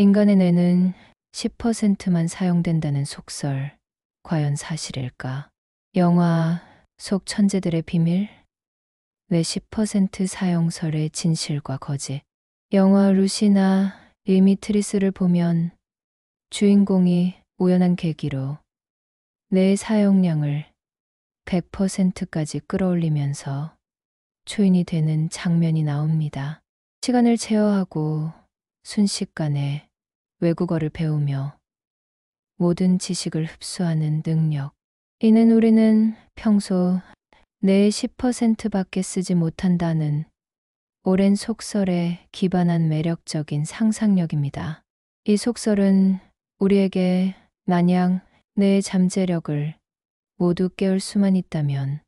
인간의 뇌는 10%만 사용된다는 속설, 과연 사실일까? 영화 속 천재들의 비밀? 뇌 10% 사용설의 진실과 거짓. 영화 루시나 리미트리스를 보면 주인공이 우연한 계기로 뇌의 사용량을 100%까지 끌어올리면서 초인이 되는 장면이 나옵니다. 시간을 제어하고 순식간에 외국어를 배우며 모든 지식을 흡수하는 능력. 이는 우리는 평소 뇌의 10%밖에 쓰지 못한다는 오랜 속설에 기반한 매력적인 상상력입니다. 이 속설은 우리에게 만약 뇌의 잠재력을 모두 깨울 수만 있다면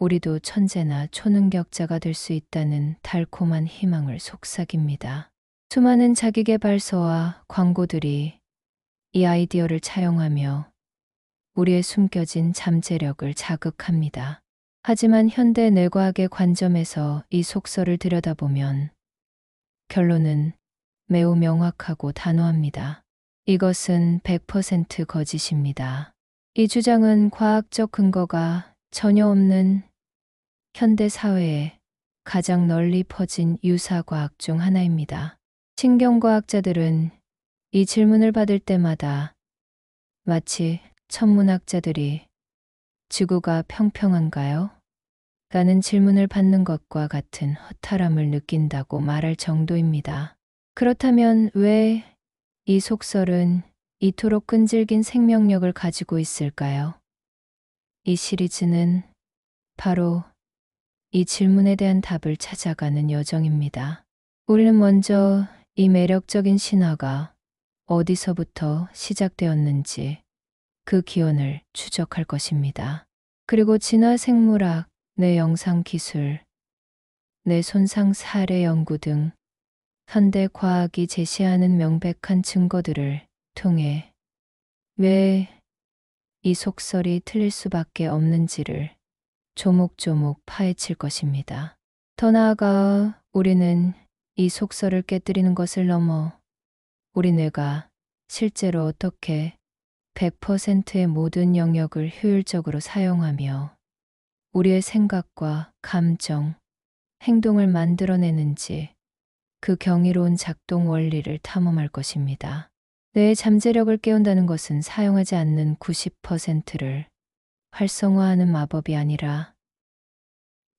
우리도 천재나 초능력자가 될 수 있다는 달콤한 희망을 속삭입니다. 수많은 자기계발서와 광고들이 이 아이디어를 차용하며 우리의 숨겨진 잠재력을 자극합니다. 하지만 현대 뇌과학의 관점에서 이 속설을 들여다보면 결론은 매우 명확하고 단호합니다. 이것은 100% 거짓입니다. 이 주장은 과학적 근거가 전혀 없는 현대 사회에 가장 널리 퍼진 유사과학 중 하나입니다. 신경과학자들은 이 질문을 받을 때마다 마치 천문학자들이 지구가 평평한가요? 라는 질문을 받는 것과 같은 허탈함을 느낀다고 말할 정도입니다. 그렇다면 왜 이 속설은 이토록 끈질긴 생명력을 가지고 있을까요? 이 시리즈는 바로 이 질문에 대한 답을 찾아가는 여정입니다. 우리는 먼저 이 매력적인 신화가 어디서부터 시작되었는지 그 기원을 추적할 것입니다. 그리고 진화 생물학, 뇌 영상 기술, 뇌 손상 사례 연구 등 현대 과학이 제시하는 명백한 증거들을 통해 왜 이 속설이 틀릴 수밖에 없는지를 조목조목 파헤칠 것입니다. 더 나아가 우리는 이 속설을 깨뜨리는 것을 넘어 우리 뇌가 실제로 어떻게 100%의 모든 영역을 효율적으로 사용하며 우리의 생각과 감정, 행동을 만들어내는지 그 경이로운 작동 원리를 탐험할 것입니다. 뇌의 잠재력을 깨운다는 것은 사용하지 않는 90%를 활성화하는 마법이 아니라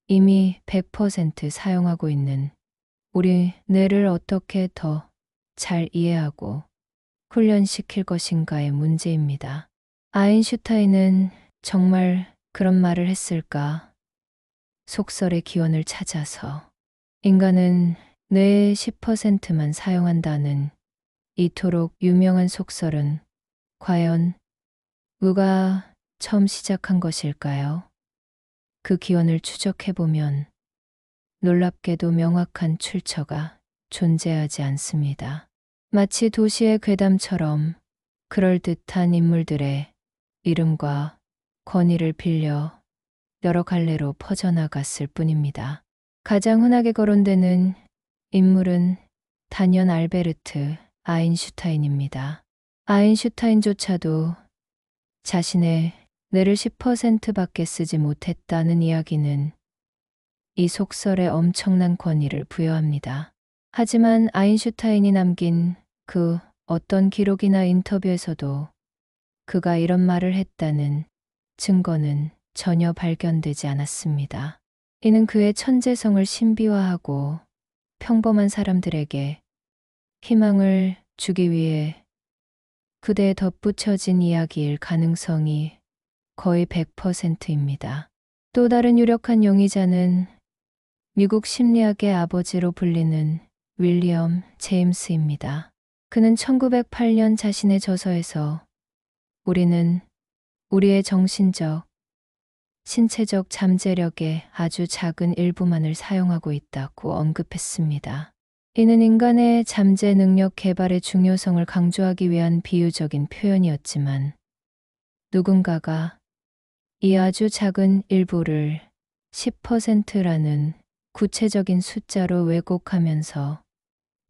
이미 100% 사용하고 있는 우리 뇌를 어떻게 더 잘 이해하고 훈련시킬 것인가의 문제입니다. 아인슈타인은 정말 그런 말을 했을까? 속설의 기원을 찾아서 인간은 뇌의 10%만 사용한다는 이토록 유명한 속설은 과연 누가 처음 시작한 것일까요? 그 기원을 추적해보면 놀랍게도 명확한 출처가 존재하지 않습니다. 마치 도시의 괴담처럼 그럴듯한 인물들의 이름과 권위를 빌려 여러 갈래로 퍼져나갔을 뿐입니다. 가장 흔하게 거론되는 인물은 단연 알베르트 아인슈타인입니다. 아인슈타인조차도 자신의 뇌를 10%밖에 쓰지 못했다는 이야기는 이 속설에 엄청난 권위를 부여합니다. 하지만 아인슈타인이 남긴 그 어떤 기록이나 인터뷰에서도 그가 이런 말을 했다는 증거는 전혀 발견되지 않았습니다. 이는 그의 천재성을 신비화하고 평범한 사람들에게 희망을 주기 위해 그대에 덧붙여진 이야기일 가능성이 거의 100%입니다. 또 다른 유력한 용의자는 미국 심리학의 아버지로 불리는 윌리엄 제임스입니다. 그는 1908년 자신의 저서에서 우리는 우리의 정신적, 신체적 잠재력의 아주 작은 일부만을 사용하고 있다고 언급했습니다. 이는 인간의 잠재 능력 개발의 중요성을 강조하기 위한 비유적인 표현이었지만 누군가가 이 아주 작은 일부를 10%라는 구체적인 숫자로 왜곡하면서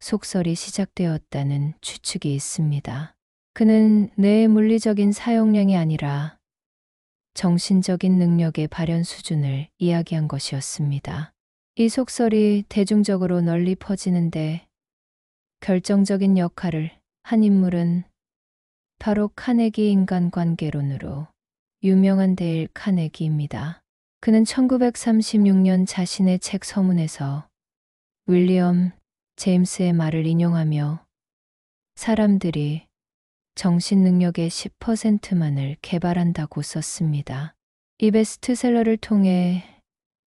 속설이 시작되었다는 추측이 있습니다. 그는 뇌의 물리적인 사용량이 아니라 정신적인 능력의 발현 수준을 이야기한 것이었습니다. 이 속설이 대중적으로 널리 퍼지는데 결정적인 역할을 한 인물은 바로 카네기 인간관계론으로 유명한 데일 카네기입니다. 그는 1936년 자신의 책 서문에서 윌리엄 제임스의 말을 인용하며 사람들이 정신 능력의 10%만을 개발한다고 썼습니다. 이 베스트셀러를 통해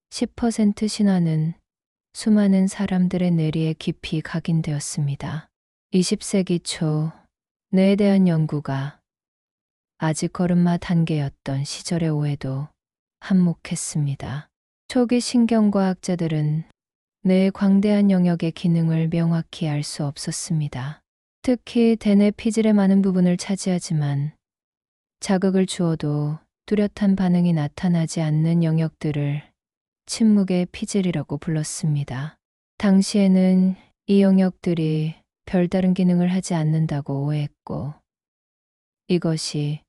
10% 신화는 수많은 사람들의 뇌리에 깊이 각인되었습니다. 20세기 초 뇌에 대한 연구가 아직 걸음마 단계였던 시절의 오해도 한몫했습니다. 초기 신경과학자들은 뇌의 광대한 영역의 기능을 명확히 알 수 없었습니다. 특히 대뇌 피질의 많은 부분을 차지하지만 자극을 주어도 뚜렷한 반응이 나타나지 않는 영역들을 침묵의 피질이라고 불렀습니다. 당시에는 이 영역들이 별다른 기능을 하지 않는다고 오해했고 이것이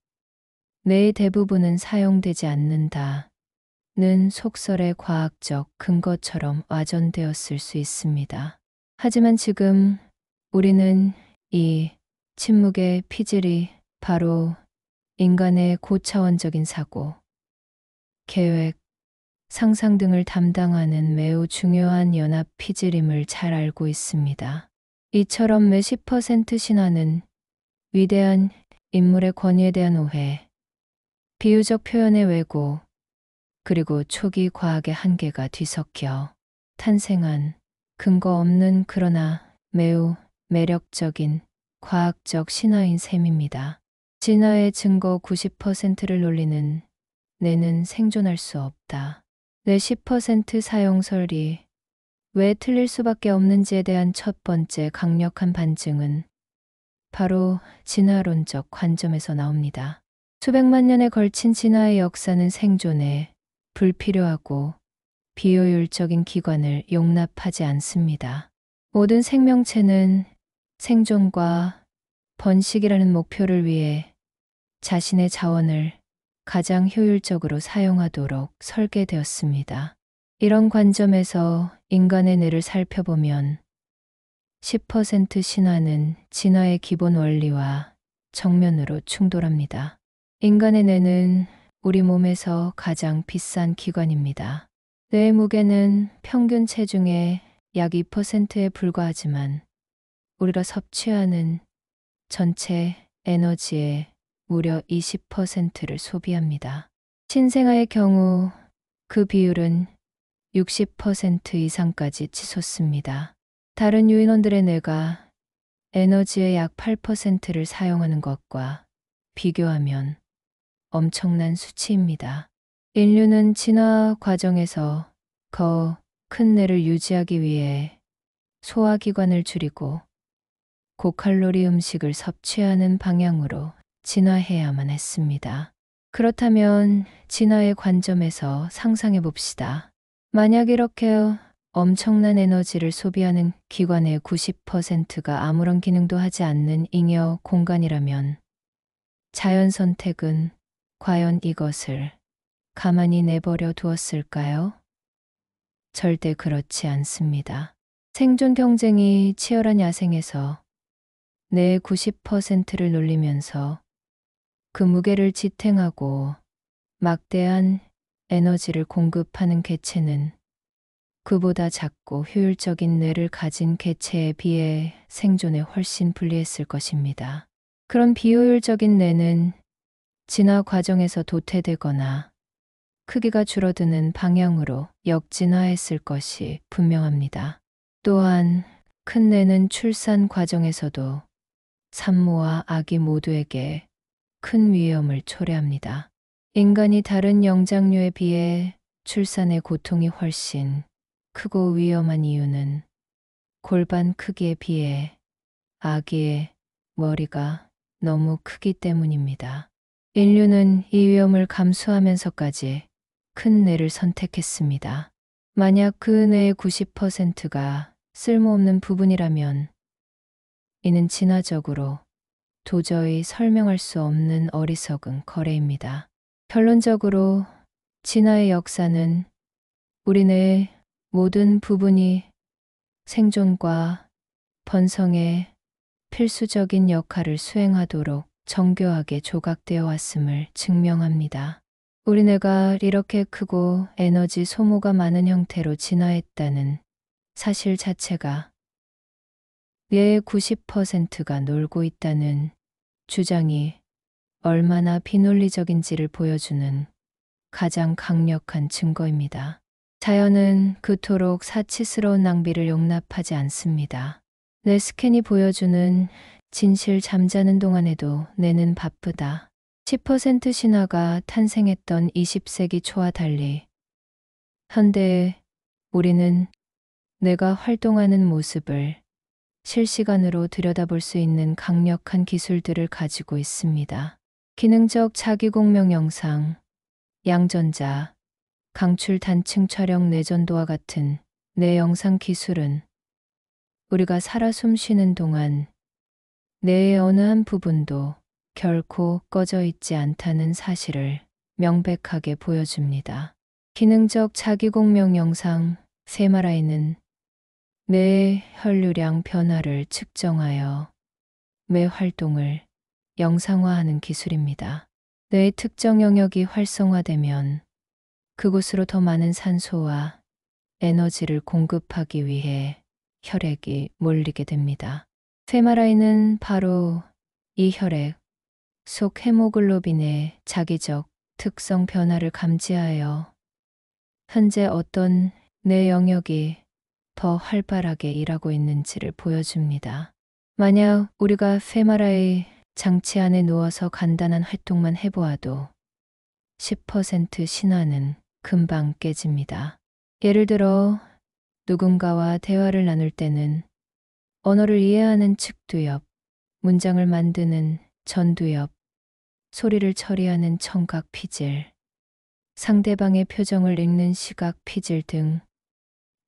뇌의 대부분은 사용되지 않는다는 속설의 과학적 근거처럼 와전되었을 수 있습니다. 하지만 지금 우리는 이 침묵의 피질이 바로 인간의 고차원적인 사고, 계획, 상상 등을 담당하는 매우 중요한 연합 피질임을 잘 알고 있습니다. 이처럼 매 10% 신화는 위대한 인물의 권위에 대한 오해, 비유적 표현의 왜곡, 그리고 초기 과학의 한계가 뒤섞여 탄생한 근거 없는 그러나 매우 매력적인 과학적 신화인 셈입니다. 진화의 증거 90%를 놀리는 뇌는 생존할 수 없다. 뇌 10% 사용설이 왜 틀릴 수밖에 없는지에 대한 첫 번째 강력한 반증은 바로 진화론적 관점에서 나옵니다. 수백만 년에 걸친 진화의 역사는 생존에 불필요하고 비효율적인 기관을 용납하지 않습니다. 모든 생명체는 생존과 번식이라는 목표를 위해 자신의 자원을 가장 효율적으로 사용하도록 설계되었습니다. 이런 관점에서 인간의 뇌를 살펴보면 10% 신화는 진화의 기본 원리와 정면으로 충돌합니다. 인간의 뇌는 우리 몸에서 가장 비싼 기관입니다. 뇌의 무게는 평균 체중의 약 2%에 불과하지만 우리가 섭취하는 전체 에너지의 무려 20%를 소비합니다. 신생아의 경우 그 비율은 60% 이상까지 치솟습니다. 다른 유인원들의 뇌가 에너지의 약 8%를 사용하는 것과 비교하면 엄청난 수치입니다. 인류는 진화 과정에서 더 큰 뇌를 유지하기 위해 소화기관을 줄이고 고칼로리 음식을 섭취하는 방향으로 진화해야만 했습니다. 그렇다면 진화의 관점에서 상상해 봅시다. 만약 이렇게 엄청난 에너지를 소비하는 기관의 90%가 아무런 기능도 하지 않는 잉여 공간이라면 자연 선택은 과연 이것을 가만히 내버려 두었을까요? 절대 그렇지 않습니다. 생존 경쟁이 치열한 야생에서 뇌의 90%를 놀리면서 그 무게를 지탱하고 막대한 에너지를 공급하는 개체는 그보다 작고 효율적인 뇌를 가진 개체에 비해 생존에 훨씬 불리했을 것입니다. 그런 비효율적인 뇌는 진화 과정에서 도태되거나 크기가 줄어드는 방향으로 역진화했을 것이 분명합니다. 또한 큰 뇌는 출산 과정에서도 산모와 아기 모두에게 큰 위험을 초래합니다. 인간이 다른 영장류에 비해 출산의 고통이 훨씬 크고 위험한 이유는 골반 크기에 비해 아기의 머리가 너무 크기 때문입니다. 인류는 이 위험을 감수하면서까지 큰 뇌를 선택했습니다. 만약 그 뇌의 90%가 쓸모없는 부분이라면 이는 진화적으로 도저히 설명할 수 없는 어리석은 거래입니다. 결론적으로 진화의 역사는 우리 뇌의 모든 부분이 생존과 번성에 필수적인 역할을 수행하도록 정교하게 조각되어 왔음을 증명합니다. 우리 뇌가 이렇게 크고 에너지 소모가 많은 형태로 진화했다는 사실 자체가 뇌의 90%가 놀고 있다는 주장이 얼마나 비논리적인지를 보여주는 가장 강력한 증거입니다. 자연은 그토록 사치스러운 낭비를 용납하지 않습니다. 뇌 스캔이 보여주는 진실 잠자는 동안에도 뇌는 바쁘다. 10% 신화가 탄생했던 20세기 초와 달리 현대의 우리는 뇌가 활동하는 모습을 실시간으로 들여다볼 수 있는 강력한 기술들을 가지고 있습니다. 기능적 자기공명 영상, 양전자, 강출 단층 촬영 내전도와 같은 뇌 영상 기술은 우리가 살아 숨쉬는 동안 뇌의 어느 한 부분도 결코 꺼져 있지 않다는 사실을 명백하게 보여줍니다. 기능적 자기공명 영상 세마라이는 뇌의 혈류량 변화를 측정하여 뇌 활동을 영상화하는 기술입니다. 뇌의 특정 영역이 활성화되면 그곳으로 더 많은 산소와 에너지를 공급하기 위해 혈액이 몰리게 됩니다. 세마라이는 바로 이 혈액 속 헤모글로빈의 자기적 특성 변화를 감지하여 현재 어떤 뇌 영역이 더 활발하게 일하고 있는지를 보여줍니다. 만약 우리가 세마라이 장치 안에 누워서 간단한 활동만 해보아도 10% 신화는 금방 깨집니다. 예를 들어 누군가와 대화를 나눌 때는 언어를 이해하는 측두엽, 문장을 만드는 전두엽, 소리를 처리하는 청각 피질, 상대방의 표정을 읽는 시각 피질 등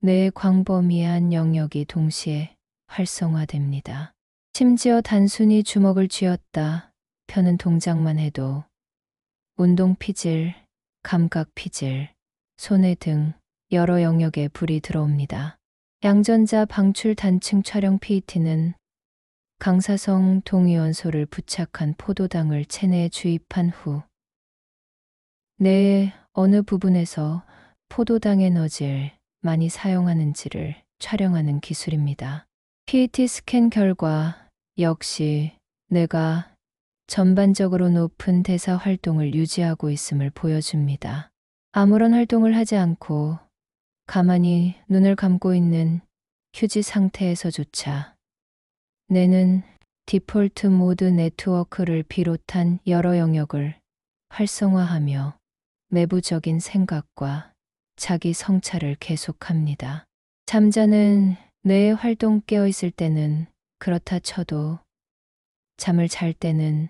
뇌의 광범위한 영역이 동시에 활성화됩니다. 심지어 단순히 주먹을 쥐었다 펴는 동작만 해도 운동 피질, 감각 피질, 손해 등 여러 영역에 불이 들어옵니다. 양전자 방출 단층 촬영 PET는 강사성 동위원소를 부착한 포도당을 체내에 주입한 후 뇌의 어느 부분에서 포도당 에너지를 많이 사용하는지를 촬영하는 기술입니다. PET 스캔 결과 역시 뇌가 전반적으로 높은 대사 활동을 유지하고 있음을 보여줍니다. 아무런 활동을 하지 않고 가만히 눈을 감고 있는 휴지 상태에서조차 뇌는 디폴트 모드 네트워크를 비롯한 여러 영역을 활성화하며 내부적인 생각과 자기 성찰을 계속합니다. 잠자는 뇌의 활동 깨어 있을 때는 그렇다 쳐도 잠을 잘 때는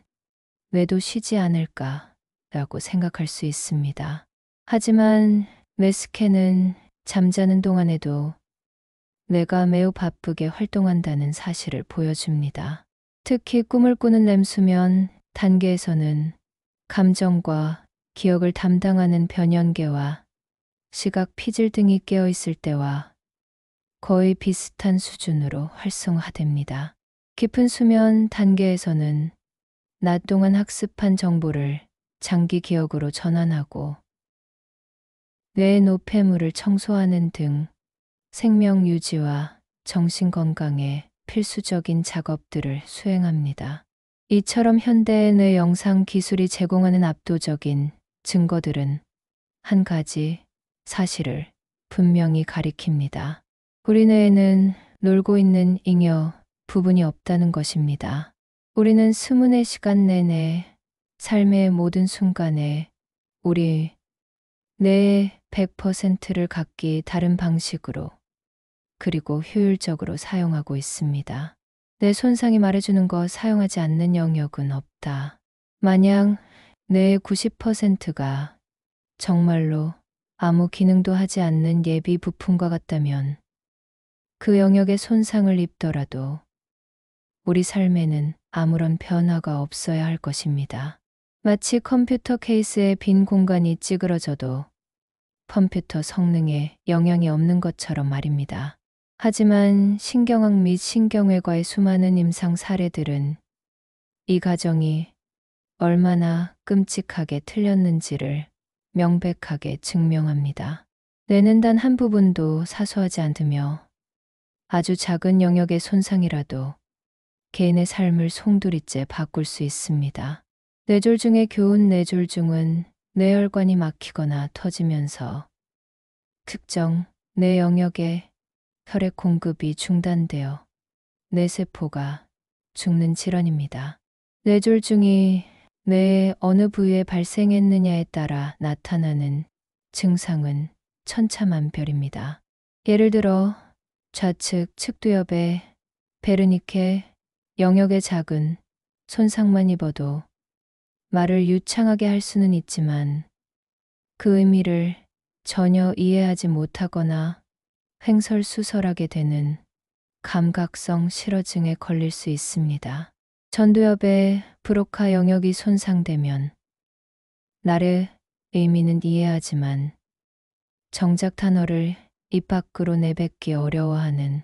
뇌도 쉬지 않을까라고 생각할 수 있습니다. 하지만 뇌 스캔은 잠자는 동안에도 뇌가 매우 바쁘게 활동한다는 사실을 보여줍니다. 특히 꿈을 꾸는 렘수면 단계에서는 감정과 기억을 담당하는 변연계와 시각 피질 등이 깨어 있을 때와 거의 비슷한 수준으로 활성화됩니다. 깊은 수면 단계에서는 낮 동안 학습한 정보를 장기 기억으로 전환하고 뇌의 노폐물을 청소하는 등 생명 유지와 정신 건강에 필수적인 작업들을 수행합니다. 이처럼 현대의 뇌 영상 기술이 제공하는 압도적인 증거들은 한 가지 사실을 분명히 가리킵니다. 우리 뇌에는 놀고 있는 잉여 부분이 없다는 것입니다. 우리는 24시간 내내 삶의 모든 순간에 우리 뇌의 100%를 각기 다른 방식으로 그리고 효율적으로 사용하고 있습니다. 뇌 손상이 말해주는 것 사용하지 않는 영역은 없다. 만약 뇌의 90%가 정말로 아무 기능도 하지 않는 예비 부품과 같다면 그 영역에 손상을 입더라도 우리 삶에는 아무런 변화가 없어야 할 것입니다. 마치 컴퓨터 케이스의 빈 공간이 찌그러져도 컴퓨터 성능에 영향이 없는 것처럼 말입니다. 하지만 신경학 및 신경외과의 수많은 임상 사례들은 이 가정이 얼마나 끔찍하게 틀렸는지를 명백하게 증명합니다. 뇌는 단 한 부분도 사소하지 않으며 아주 작은 영역의 손상이라도 개인의 삶을 송두리째 바꿀 수 있습니다. 뇌졸중의 교훈. 뇌졸중은 뇌혈관이 막히거나 터지면서 특정 뇌 영역에 혈액 공급이 중단되어 뇌세포가 죽는 질환입니다. 뇌졸중이 뇌의 어느 부위에 발생했느냐에 따라 나타나는 증상은 천차만별입니다. 예를 들어 좌측 측두엽의 베르니케 영역의 작은 손상만 입어도 말을 유창하게 할 수는 있지만 그 의미를 전혀 이해하지 못하거나 횡설수설하게 되는 감각성 실어증에 걸릴 수 있습니다. 전두엽의 브로카 영역이 손상되면 말의 의미는 이해하지만 정작 단어를 입 밖으로 내뱉기 어려워하는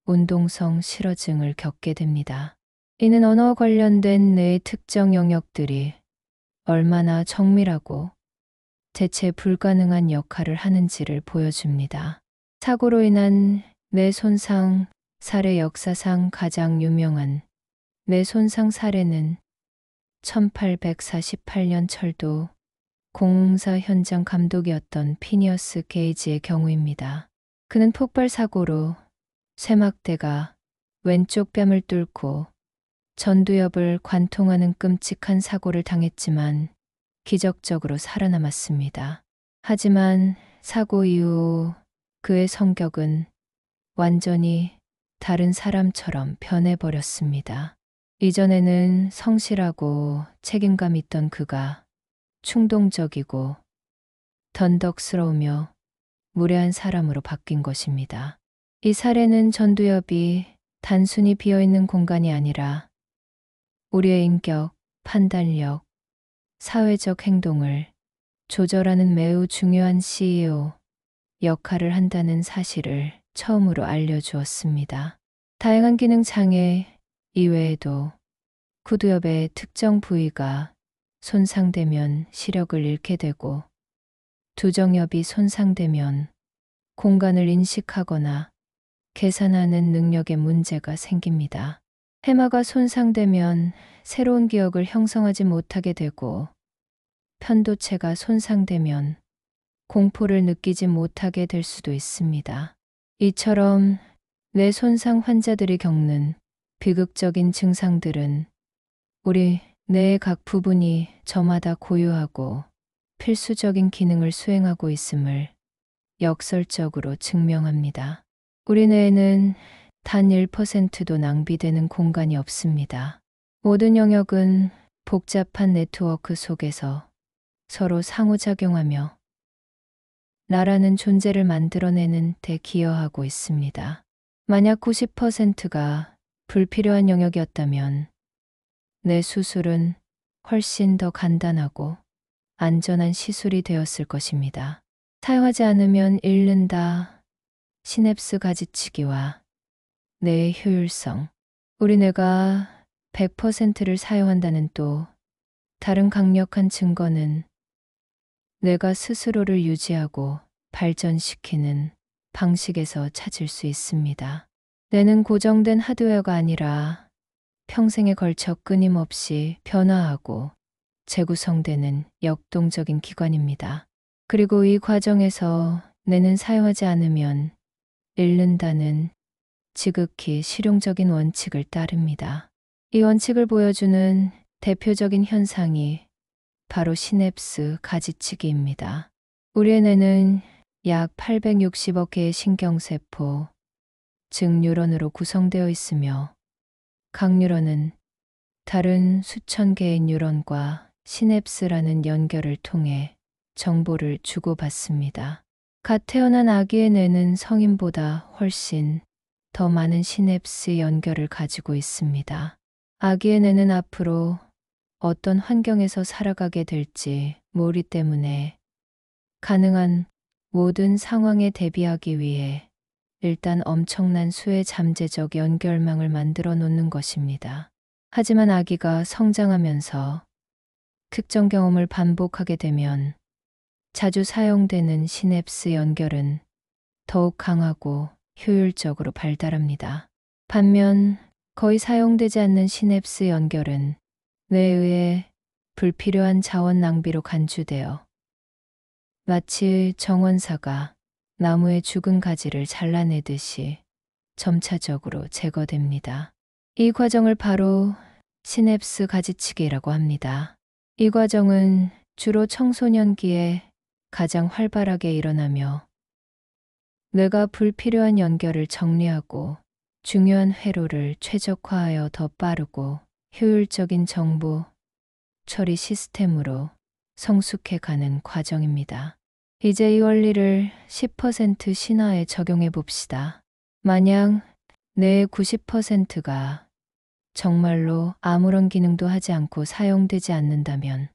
운동성 실어증을 겪게 됩니다. 이는 언어와 관련된 뇌의 특정 영역들이 얼마나 정밀하고 대체 불가능한 역할을 하는지를 보여줍니다. 사고로 인한 뇌 손상 사례. 역사상 가장 유명한 뇌 손상 사례는 1848년 철도 공사 현장 감독이었던 피니어스 게이지의 경우입니다. 그는 폭발 사고로 쇠막대가 왼쪽 뺨을 뚫고 전두엽을 관통하는 끔찍한 사고를 당했지만 기적적으로 살아남았습니다. 하지만 사고 이후 그의 성격은 완전히 다른 사람처럼 변해버렸습니다. 이전에는 성실하고 책임감 있던 그가 충동적이고 던덕스러우며 무례한 사람으로 바뀐 것입니다. 이 사례는 전두엽이 단순히 비어있는 공간이 아니라 우리의 인격, 판단력, 사회적 행동을 조절하는 매우 중요한 CEO 역할을 한다는 사실을 처음으로 알려주었습니다. 다양한 기능 장애 이외에도 구두엽의 특정 부위가 손상되면 시력을 잃게 되고 두정엽이 손상되면 공간을 인식하거나 계산하는 능력에 문제가 생깁니다. 해마가 손상되면 새로운 기억을 형성하지 못하게 되고 편도체가 손상되면 공포를 느끼지 못하게 될 수도 있습니다. 이처럼 뇌 손상 환자들이 겪는 비극적인 증상들은 우리 뇌의 각 부분이 저마다 고유하고 필수적인 기능을 수행하고 있음을 역설적으로 증명합니다. 우리 뇌에는 단 1%도 낭비되는 공간이 없습니다. 모든 영역은 복잡한 네트워크 속에서 서로 상호작용하며 나라는 존재를 만들어내는 데 기여하고 있습니다. 만약 90%가 불필요한 영역이었다면 뇌 수술은 훨씬 더 간단하고 안전한 시술이 되었을 것입니다. 사용하지 않으면 잃는다. 시냅스 가지치기와 뇌의 효율성. 우리 뇌가 100%를 사용한다는 또 다른 강력한 증거는 뇌가 스스로를 유지하고 발전시키는 방식에서 찾을 수 있습니다. 뇌는 고정된 하드웨어가 아니라 평생에 걸쳐 끊임없이 변화하고 재구성되는 역동적인 기관입니다. 그리고 이 과정에서 뇌는 사용하지 않으면 잃는다는 지극히 실용적인 원칙을 따릅니다. 이 원칙을 보여주는 대표적인 현상이 바로 시냅스 가지치기입니다. 우리의 뇌는 약 860억 개의 신경세포, 즉 뉴런으로 구성되어 있으며 각 뉴런은 다른 수천 개의 뉴런과 시냅스라는 연결을 통해 정보를 주고받습니다. 갓 태어난 아기의 뇌는 성인보다 훨씬 더 많은 시냅스 연결을 가지고 있습니다. 아기의 뇌는 앞으로 어떤 환경에서 살아가게 될지 모르기 때문에 가능한 모든 상황에 대비하기 위해 일단 엄청난 수의 잠재적 연결망을 만들어 놓는 것입니다. 하지만 아기가 성장하면서 특정 경험을 반복하게 되면 자주 사용되는 시냅스 연결은 더욱 강하고 효율적으로 발달합니다. 반면 거의 사용되지 않는 시냅스 연결은 뇌에 의해 불필요한 자원 낭비로 간주되어 마치 정원사가 나무의 죽은 가지를 잘라내듯이 점차적으로 제거됩니다. 이 과정을 바로 시냅스 가지치기라고 합니다. 이 과정은 주로 청소년기에 가장 활발하게 일어나며 뇌가 불필요한 연결을 정리하고 중요한 회로를 최적화하여 더 빠르고 효율적인 정보 처리 시스템으로 성숙해가는 과정입니다. 이제 이 원리를 10% 신화에 적용해 봅시다. 만약 뇌의 90%가 정말로 아무런 기능도 하지 않고 사용되지 않는다면,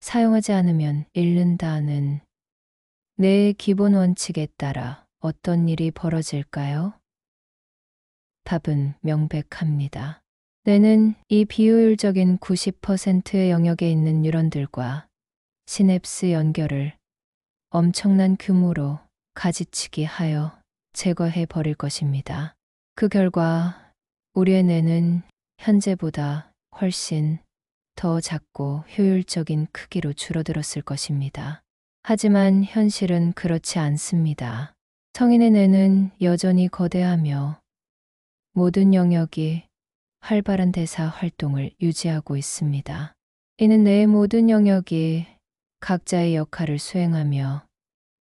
사용하지 않으면 잃는다는 뇌의 기본 원칙에 따라 어떤 일이 벌어질까요? 답은 명백합니다. 뇌는 이 비효율적인 90%의 영역에 있는 뉴런들과 시냅스 연결을 엄청난 규모로 가지치기 하여 제거해 버릴 것입니다. 그 결과 우리의 뇌는 현재보다 훨씬 더 작고 효율적인 크기로 줄어들었을 것입니다. 하지만 현실은 그렇지 않습니다. 성인의 뇌는 여전히 거대하며 모든 영역이 활발한 대사 활동을 유지하고 있습니다. 이는 뇌의 모든 영역이 각자의 역할을 수행하며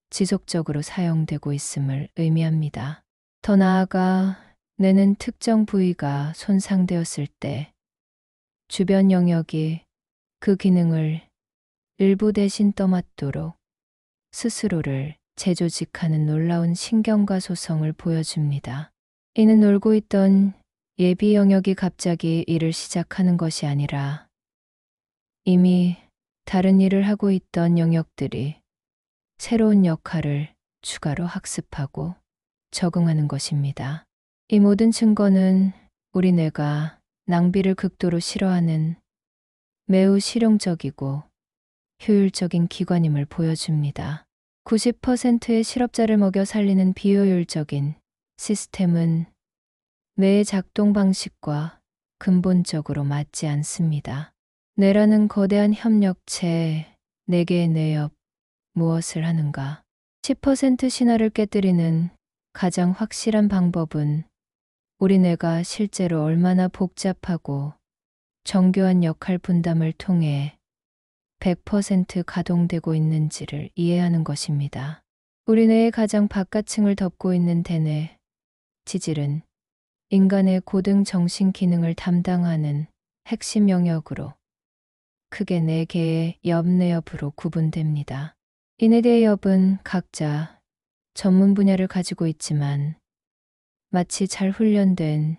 지속적으로 사용되고 있음을 의미합니다. 더 나아가 뇌는 특정 부위가 손상되었을 때 주변 영역이 그 기능을 일부 대신 떠맡도록 스스로를 재조직하는 놀라운 신경과 소성을 보여줍니다. 이는 놀고 있던 예비 영역이 갑자기 일을 시작하는 것이 아니라 이미 다른 일을 하고 있던 영역들이 새로운 역할을 추가로 학습하고 적응하는 것입니다. 이 모든 증거는 우리 뇌가 낭비를 극도로 싫어하는 매우 실용적이고 효율적인 기관임을 보여줍니다. 90%의 실업자를 먹여 살리는 비효율적인 시스템은 뇌의 작동 방식과 근본적으로 맞지 않습니다. 뇌라는 거대한 협력체 4개의 뇌 옆 무엇을 하는가? 10% 신화를 깨뜨리는 가장 확실한 방법은 우리 뇌가 실제로 얼마나 복잡하고 정교한 역할 분담을 통해 100% 가동되고 있는지를 이해하는 것입니다. 우리 뇌의 가장 바깥층을 덮고 있는 대뇌, 지질은 인간의 고등 정신 기능을 담당하는 핵심 영역으로 크게 4개의 옆뇌엽으로 구분됩니다. 이 4개의 옆은 각자 전문 분야를 가지고 있지만 마치 잘 훈련된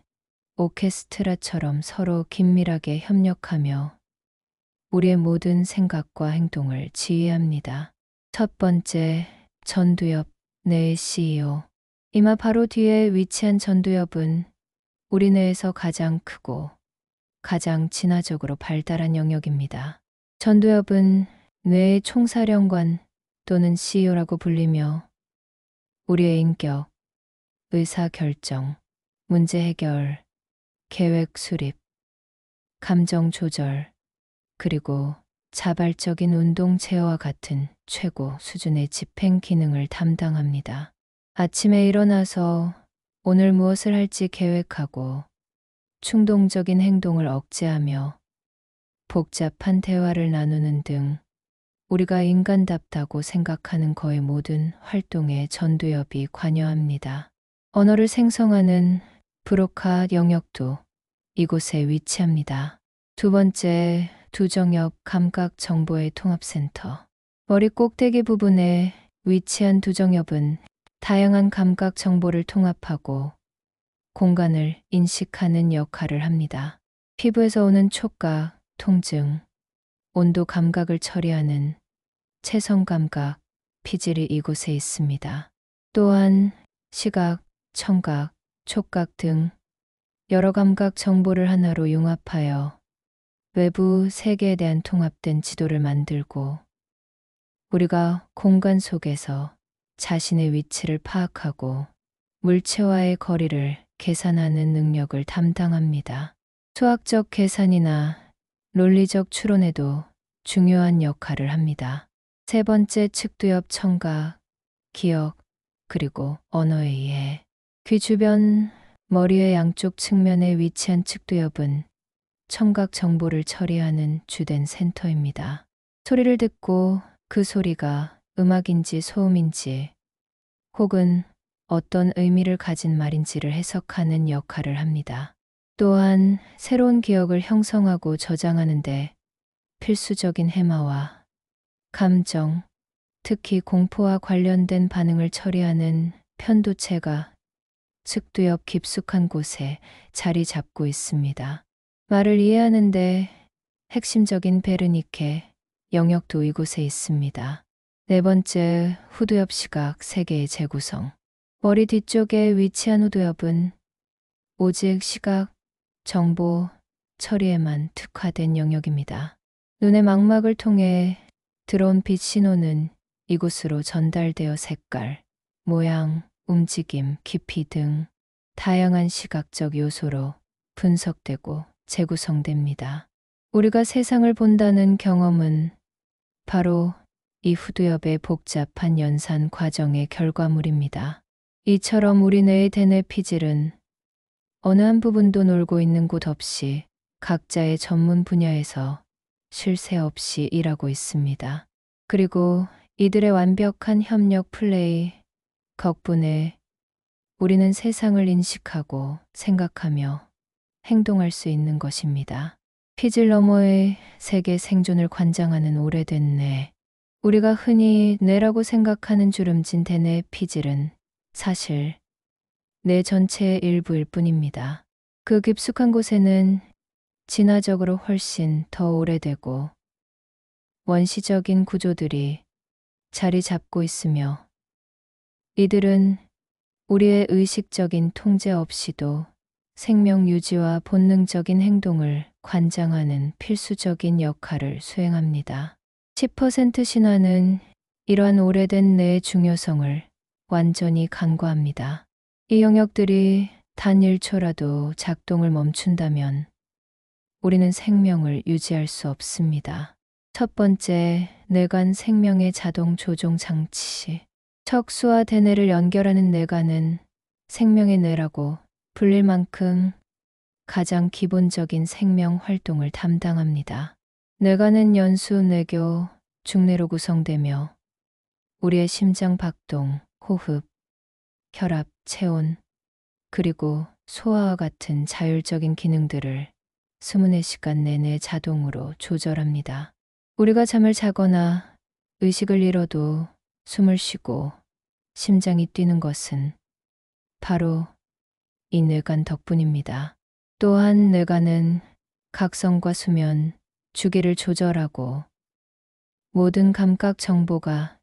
오케스트라처럼 서로 긴밀하게 협력하며 우리의 모든 생각과 행동을 지휘합니다. 첫 번째, 전두엽, 뇌의 CEO. 이마 바로 뒤에 위치한 전두엽은 우리 뇌에서 가장 크고 가장 진화적으로 발달한 영역입니다. 전두엽은 뇌의 총사령관 또는 CEO라고 불리며 우리의 인격, 의사결정, 문제 해결, 계획 수립, 감정 조절, 그리고 자발적인 운동 제어와 같은 최고 수준의 집행 기능을 담당합니다. 아침에 일어나서 오늘 무엇을 할지 계획하고 충동적인 행동을 억제하며 복잡한 대화를 나누는 등 우리가 인간답다고 생각하는 거의 모든 활동에 전두엽이 관여합니다. 언어를 생성하는 브로카 영역도 이곳에 위치합니다. 두 번째, 두정엽 감각 정보의 통합센터. 머리 꼭대기 부분에 위치한 두정엽은 다양한 감각 정보를 통합하고 공간을 인식하는 역할을 합니다. 피부에서 오는 촉각, 통증, 온도 감각을 처리하는 체성 감각, 피질이 이곳에 있습니다. 또한 시각, 청각, 촉각 등 여러 감각 정보를 하나로 융합하여 외부 세계에 대한 통합된 지도를 만들고 우리가 공간 속에서 자신의 위치를 파악하고 물체와의 거리를 계산하는 능력을 담당합니다. 수학적 계산이나 논리적 추론에도 중요한 역할을 합니다. 세 번째, 측두엽 청각, 기억, 그리고 언어에 의해 귀 주변 머리의 양쪽 측면에 위치한 측두엽은 청각 정보를 처리하는 주된 센터입니다. 소리를 듣고 그 소리가 음악인지 소음인지 혹은 어떤 의미를 가진 말인지를 해석하는 역할을 합니다. 또한 새로운 기억을 형성하고 저장하는데 필수적인 해마와 감정, 특히 공포와 관련된 반응을 처리하는 편도체가 측두엽 깊숙한 곳에 자리 잡고 있습니다. 말을 이해하는데 핵심적인 베르니케 영역도 이곳에 있습니다. 네 번째, 후두엽 시각 세계의 재구성. 머리 뒤쪽에 위치한 후두엽은 오직 시각, 정보, 처리에만 특화된 영역입니다. 눈의 망막을 통해 들어온 빛 신호는 이곳으로 전달되어 색깔, 모양, 움직임, 깊이 등 다양한 시각적 요소로 분석되고 재구성됩니다. 우리가 세상을 본다는 경험은 바로 이 후두엽의 복잡한 연산 과정의 결과물입니다. 이처럼 우리 뇌의 대뇌 피질은 어느 한 부분도 놀고 있는 곳 없이 각자의 전문 분야에서 쉴 새 없이 일하고 있습니다. 그리고 이들의 완벽한 협력 플레이 덕분에 우리는 세상을 인식하고 생각하며 행동할 수 있는 것입니다. 피질 너머의 세계 생존을 관장하는 오래된 뇌. 우리가 흔히 뇌라고 생각하는 주름진 대뇌 피질은 사실 뇌 전체의 일부일 뿐입니다. 그 깊숙한 곳에는 진화적으로 훨씬 더 오래되고 원시적인 구조들이 자리 잡고 있으며 이들은 우리의 의식적인 통제 없이도 생명 유지와 본능적인 행동을 관장하는 필수적인 역할을 수행합니다. 10% 신화는 이러한 오래된 뇌의 중요성을 완전히 간과합니다. 이 영역들이 단 1초라도 작동을 멈춘다면 우리는 생명을 유지할 수 없습니다. 첫 번째, 뇌관 생명의 자동 조종 장치. 척수와 대뇌를 연결하는 뇌관은 생명의 뇌라고 불릴 만큼 가장 기본적인 생명 활동을 담당합니다. 뇌관은 연수, 뇌교, 중뇌로 구성되며 우리의 심장 박동, 호흡, 혈압, 체온, 그리고 소화와 같은 자율적인 기능들을 24시간 내내 자동으로 조절합니다. 우리가 잠을 자거나 의식을 잃어도 숨을 쉬고 심장이 뛰는 것은 바로 이 뇌관 덕분입니다. 또한 뇌관은 각성과 수면, 주기를 조절하고 모든 감각 정보가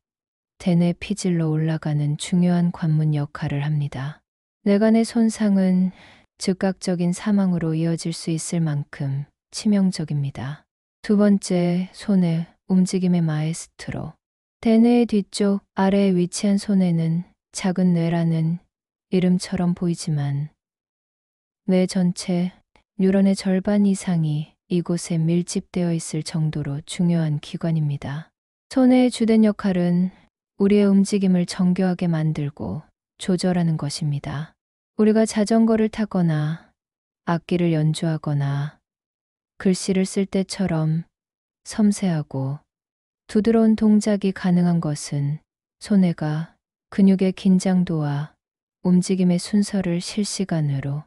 대뇌 피질로 올라가는 중요한 관문 역할을 합니다. 뇌관의 손상은 즉각적인 사망으로 이어질 수 있을 만큼 치명적입니다. 두 번째, 손의 움직임의 마에스트로. 대뇌의 뒤쪽 아래에 위치한 손에는 작은 뇌라는 이름처럼 보이지만 뇌 전체 뉴런의 절반 이상이 이곳에 밀집되어 있을 정도로 중요한 기관입니다. 손의 주된 역할은 우리의 움직임을 정교하게 만들고 조절하는 것입니다. 우리가 자전거를 타거나 악기를 연주하거나 글씨를 쓸 때처럼 섬세하고 부드러운 동작이 가능한 것은 손해가 근육의 긴장도와 움직임의 순서를 실시간으로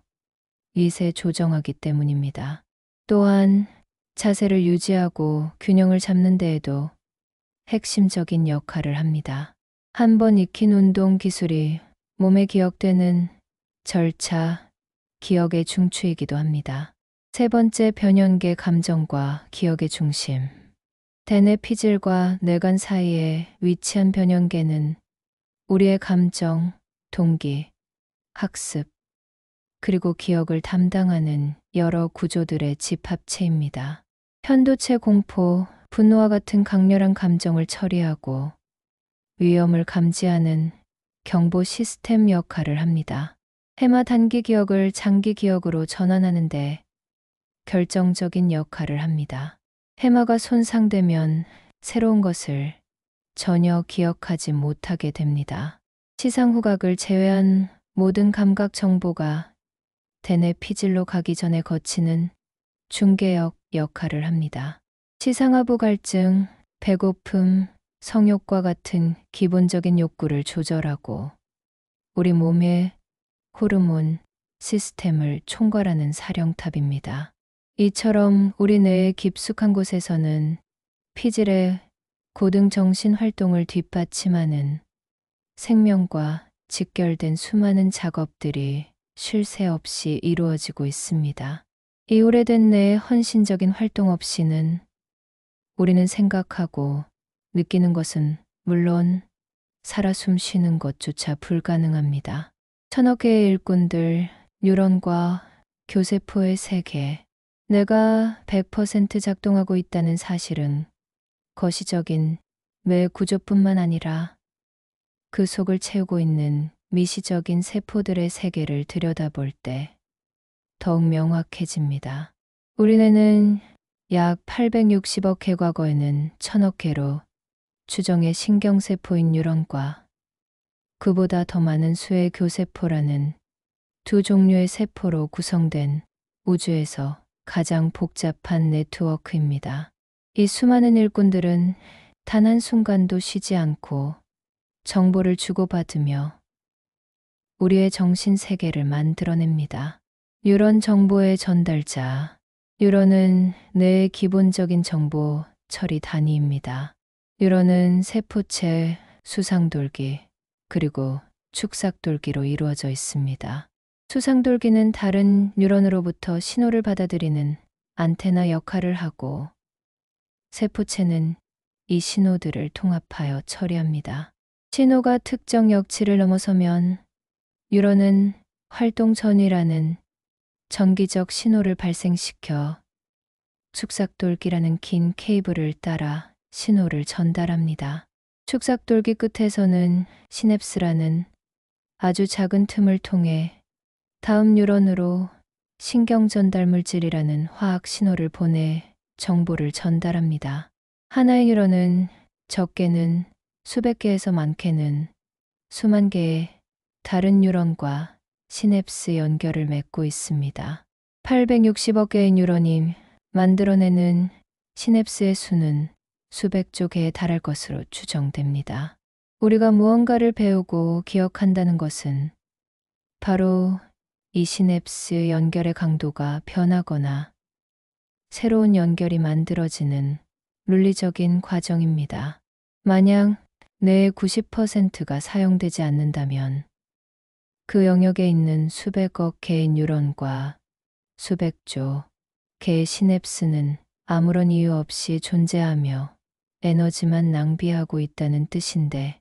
미세 조정하기 때문입니다. 또한 자세를 유지하고 균형을 잡는 데에도 핵심적인 역할을 합니다. 한 번 익힌 운동 기술이 몸에 기억되는 절차, 기억의 중추이기도 합니다. 세 번째 변연계 감정과 기억의 중심. 대뇌 피질과 뇌관 사이에 위치한 변연계는 우리의 감정, 동기, 학습, 그리고 기억을 담당하는 여러 구조들의 집합체입니다. 편도체 공포, 분노와 같은 강렬한 감정을 처리하고 위험을 감지하는 경보 시스템 역할을 합니다. 해마 단기 기억을 장기 기억으로 전환하는데 결정적인 역할을 합니다. 해마가 손상되면 새로운 것을 전혀 기억하지 못하게 됩니다. 시상 후각을 제외한 모든 감각 정보가 대뇌 피질로 가기 전에 거치는 중개역 역할을 합니다. 시상하부 갈증, 배고픔, 성욕과 같은 기본적인 욕구를 조절하고 우리 몸의 호르몬 시스템을 총괄하는 사령탑입니다. 이처럼 우리 뇌의 깊숙한 곳에서는 피질의 고등 정신 활동을 뒷받침하는 생명과 직결된 수많은 작업들이 쉴 새 없이 이루어지고 있습니다. 이 오래된 뇌의 헌신적인 활동 없이는 우리는 생각하고 느끼는 것은 물론 살아 숨 쉬는 것조차 불가능합니다. 천억 개의 일꾼들, 뉴런과 교세포의 세계, 내가 100% 작동하고 있다는 사실은 거시적인 뇌 구조뿐만 아니라 그 속을 채우고 있는 미시적인 세포들의 세계를 들여다볼 때 더욱 명확해집니다. 우리 뇌는 약 860억 해, 과거에는 1000억 개로 추정의 신경세포인 뉴런과 그보다 더 많은 수의 교세포라는 두 종류의 세포로 구성된 우주에서 가장 복잡한 네트워크입니다. 이 수많은 일꾼들은 단 한순간도 쉬지 않고 정보를 주고받으며 우리의 정신 세계를 만들어냅니다. 뉴런 정보의 전달자. 뉴런은 뇌의 기본적인 정보 처리 단위입니다. 뉴런은 세포체, 수상돌기, 그리고 축삭돌기로 이루어져 있습니다. 수상돌기는 다른 뉴런으로부터 신호를 받아들이는 안테나 역할을 하고 세포체는 이 신호들을 통합하여 처리합니다. 신호가 특정 역치를 넘어서면 뉴런은 활동 전이라는 전기적 신호를 발생시켜 축삭돌기라는 긴 케이블을 따라 신호를 전달합니다. 축삭돌기 끝에서는 시냅스라는 아주 작은 틈을 통해 다음 뉴런으로 신경 전달 물질이라는 화학 신호를 보내 정보를 전달합니다. 하나의 뉴런은 적게는 수백 개에서 많게는 수만 개의 다른 뉴런과 시냅스 연결을 맺고 있습니다. 860억 개의 뉴런이 만들어내는 시냅스의 수는 수백조 개에 달할 것으로 추정됩니다. 우리가 무언가를 배우고 기억한다는 것은 바로 이 시냅스 연결의 강도가 변하거나 새로운 연결이 만들어지는 물리적인 과정입니다. 만약 뇌의 90%가 사용되지 않는다면 그 영역에 있는 수백억 개의 뉴런과 수백조 개의 시냅스는 아무런 이유 없이 존재하며 에너지만 낭비하고 있다는 뜻인데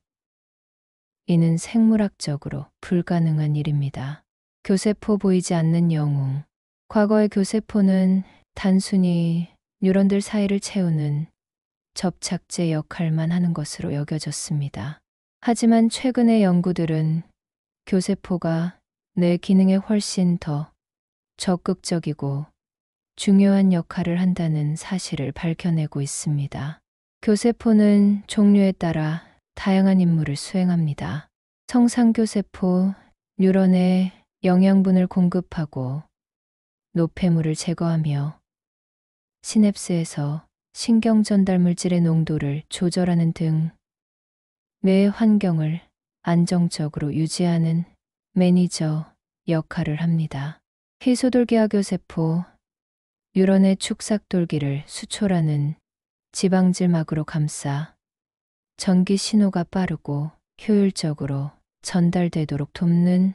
이는 생물학적으로 불가능한 일입니다. 교세포 보이지 않는 영웅. 과거의 교세포는 단순히 뉴런들 사이를 채우는 접착제 역할만 하는 것으로 여겨졌습니다. 하지만 최근의 연구들은 교세포가 뇌 기능에 훨씬 더 적극적이고 중요한 역할을 한다는 사실을 밝혀내고 있습니다. 교세포는 종류에 따라 다양한 임무를 수행합니다. 성상교세포, 뉴런에 영양분을 공급하고 노폐물을 제거하며 시냅스에서 신경 전달 물질의 농도를 조절하는 등 뇌의 환경을 안정적으로 유지하는 매니저 역할을 합니다. 희소돌기화 교세포, 뉴런의 축삭돌기를 수초라는 지방질막으로 감싸 전기 신호가 빠르고 효율적으로 전달되도록 돕는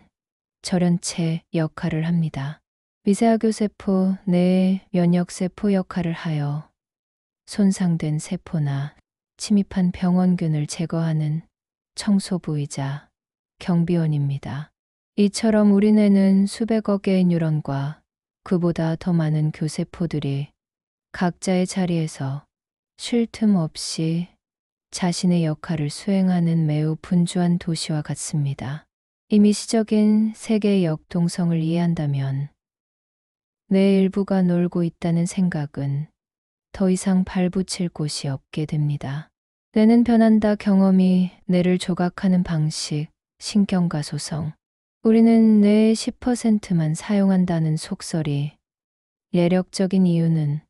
절연체 역할을 합니다. 미세하교세포 뇌의 면역세포 역할을 하여 손상된 세포나 침입한 병원균을 제거하는 청소부이자 경비원입니다. 이처럼 우리 뇌는 수백억 개의 뉴런과 그보다 더 많은 교세포들이 각자의 자리에서 쉴 틈 없이 자신의 역할을 수행하는 매우 분주한 도시와 같습니다. 이 미시적인 세계의 역동성을 이해한다면 뇌의 일부가 놀고 있다는 생각은 더 이상 발붙일 곳이 없게 됩니다. 뇌는 변한다 경험이 뇌를 조각하는 방식, 신경과 소성. 우리는 뇌의 10%만 사용한다는 속설이 예력적인 이유는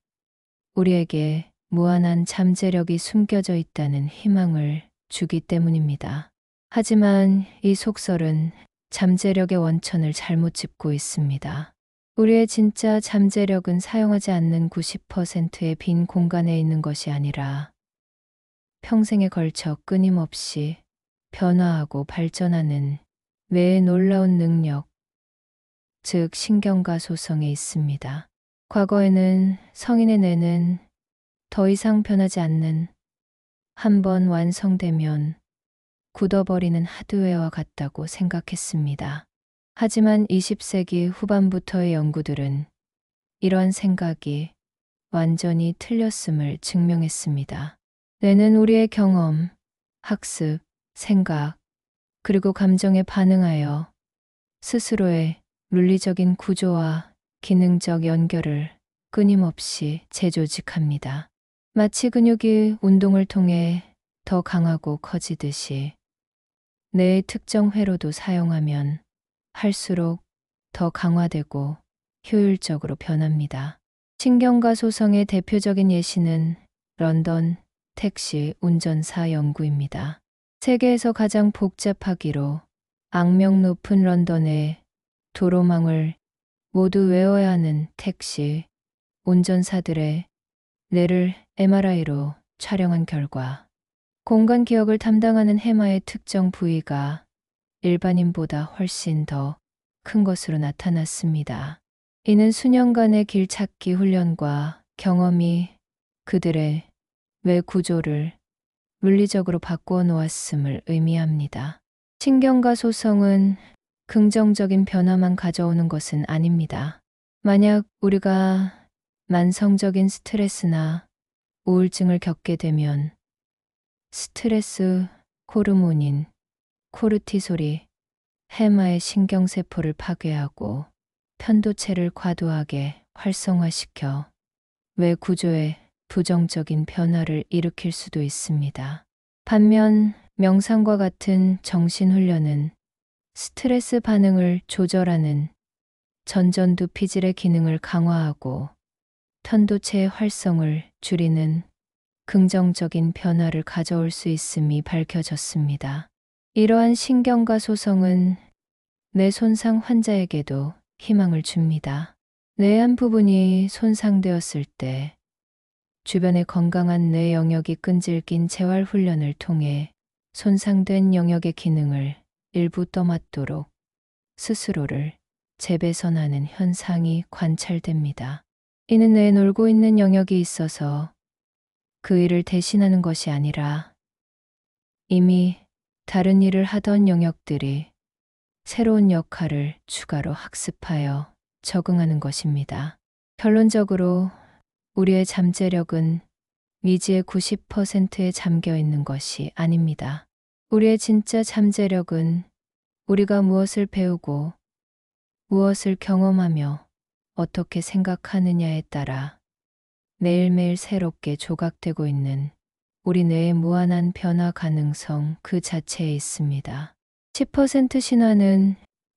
우리에게 무한한 잠재력이 숨겨져 있다는 희망을 주기 때문입니다. 하지만 이 속설은 잠재력의 원천을 잘못 짚고 있습니다. 우리의 진짜 잠재력은 사용하지 않는 90%의 빈 공간에 있는 것이 아니라 평생에 걸쳐 끊임없이 변화하고 발전하는 뇌의 놀라운 능력, 즉 신경과 소성에 있습니다. 과거에는 성인의 뇌는 더 이상 변하지 않는, 한번 완성되면 굳어버리는 하드웨어와 같다고 생각했습니다. 하지만 20세기 후반부터의 연구들은 이러한 생각이 완전히 틀렸음을 증명했습니다. 뇌는 우리의 경험, 학습, 생각, 그리고 감정에 반응하여 스스로의 물리적인 구조와 기능적 연결을 끊임없이 재조직합니다. 마치 근육이 운동을 통해 더 강하고 커지듯이 뇌의 특정 회로도 사용하면 할수록 더 강화되고 효율적으로 변합니다. 신경과 소성의 대표적인 예시는 런던 택시 운전사 연구입니다. 세계에서 가장 복잡하기로 악명 높은 런던의 도로망을 모두 외워야 하는 택시 운전사들의 뇌를 MRI로 촬영한 결과 공간 기억을 담당하는 해마의 특정 부위가 일반인보다 훨씬 더 큰 것으로 나타났습니다. 이는 수년간의 길찾기 훈련과 경험이 그들의 뇌 구조를 물리적으로 바꾸어 놓았음을 의미합니다. 신경과 소성은 긍정적인 변화만 가져오는 것은 아닙니다. 만약 우리가 만성적인 스트레스나 우울증을 겪게 되면 스트레스 호르몬인 코르티솔이 해마의 신경세포를 파괴하고 편도체를 과도하게 활성화시켜 뇌 구조에 부정적인 변화를 일으킬 수도 있습니다. 반면 명상과 같은 정신훈련은 스트레스 반응을 조절하는 전전두 피질의 기능을 강화하고 편도체의 활성을 줄이는 긍정적인 변화를 가져올 수 있음이 밝혀졌습니다. 이러한 신경과 소성은 뇌 손상 환자에게도 희망을 줍니다. 뇌의 한 부분이 손상되었을 때 주변의 건강한 뇌 영역이 끈질긴 재활 훈련을 통해 손상된 영역의 기능을 일부 떠맡도록 스스로를 재배선하는 현상이 관찰됩니다. 이는 뇌에 놀고 있는 영역이 있어서 그 일을 대신하는 것이 아니라 이미 다른 일을 하던 영역들이 새로운 역할을 추가로 학습하여 적응하는 것입니다. 결론적으로 우리의 잠재력은 미지의 90%에 잠겨 있는 것이 아닙니다. 우리의 진짜 잠재력은 우리가 무엇을 배우고 무엇을 경험하며 어떻게 생각하느냐에 따라 매일매일 새롭게 조각되고 있는 우리 뇌의 무한한 변화 가능성 그 자체에 있습니다. 10% 신화는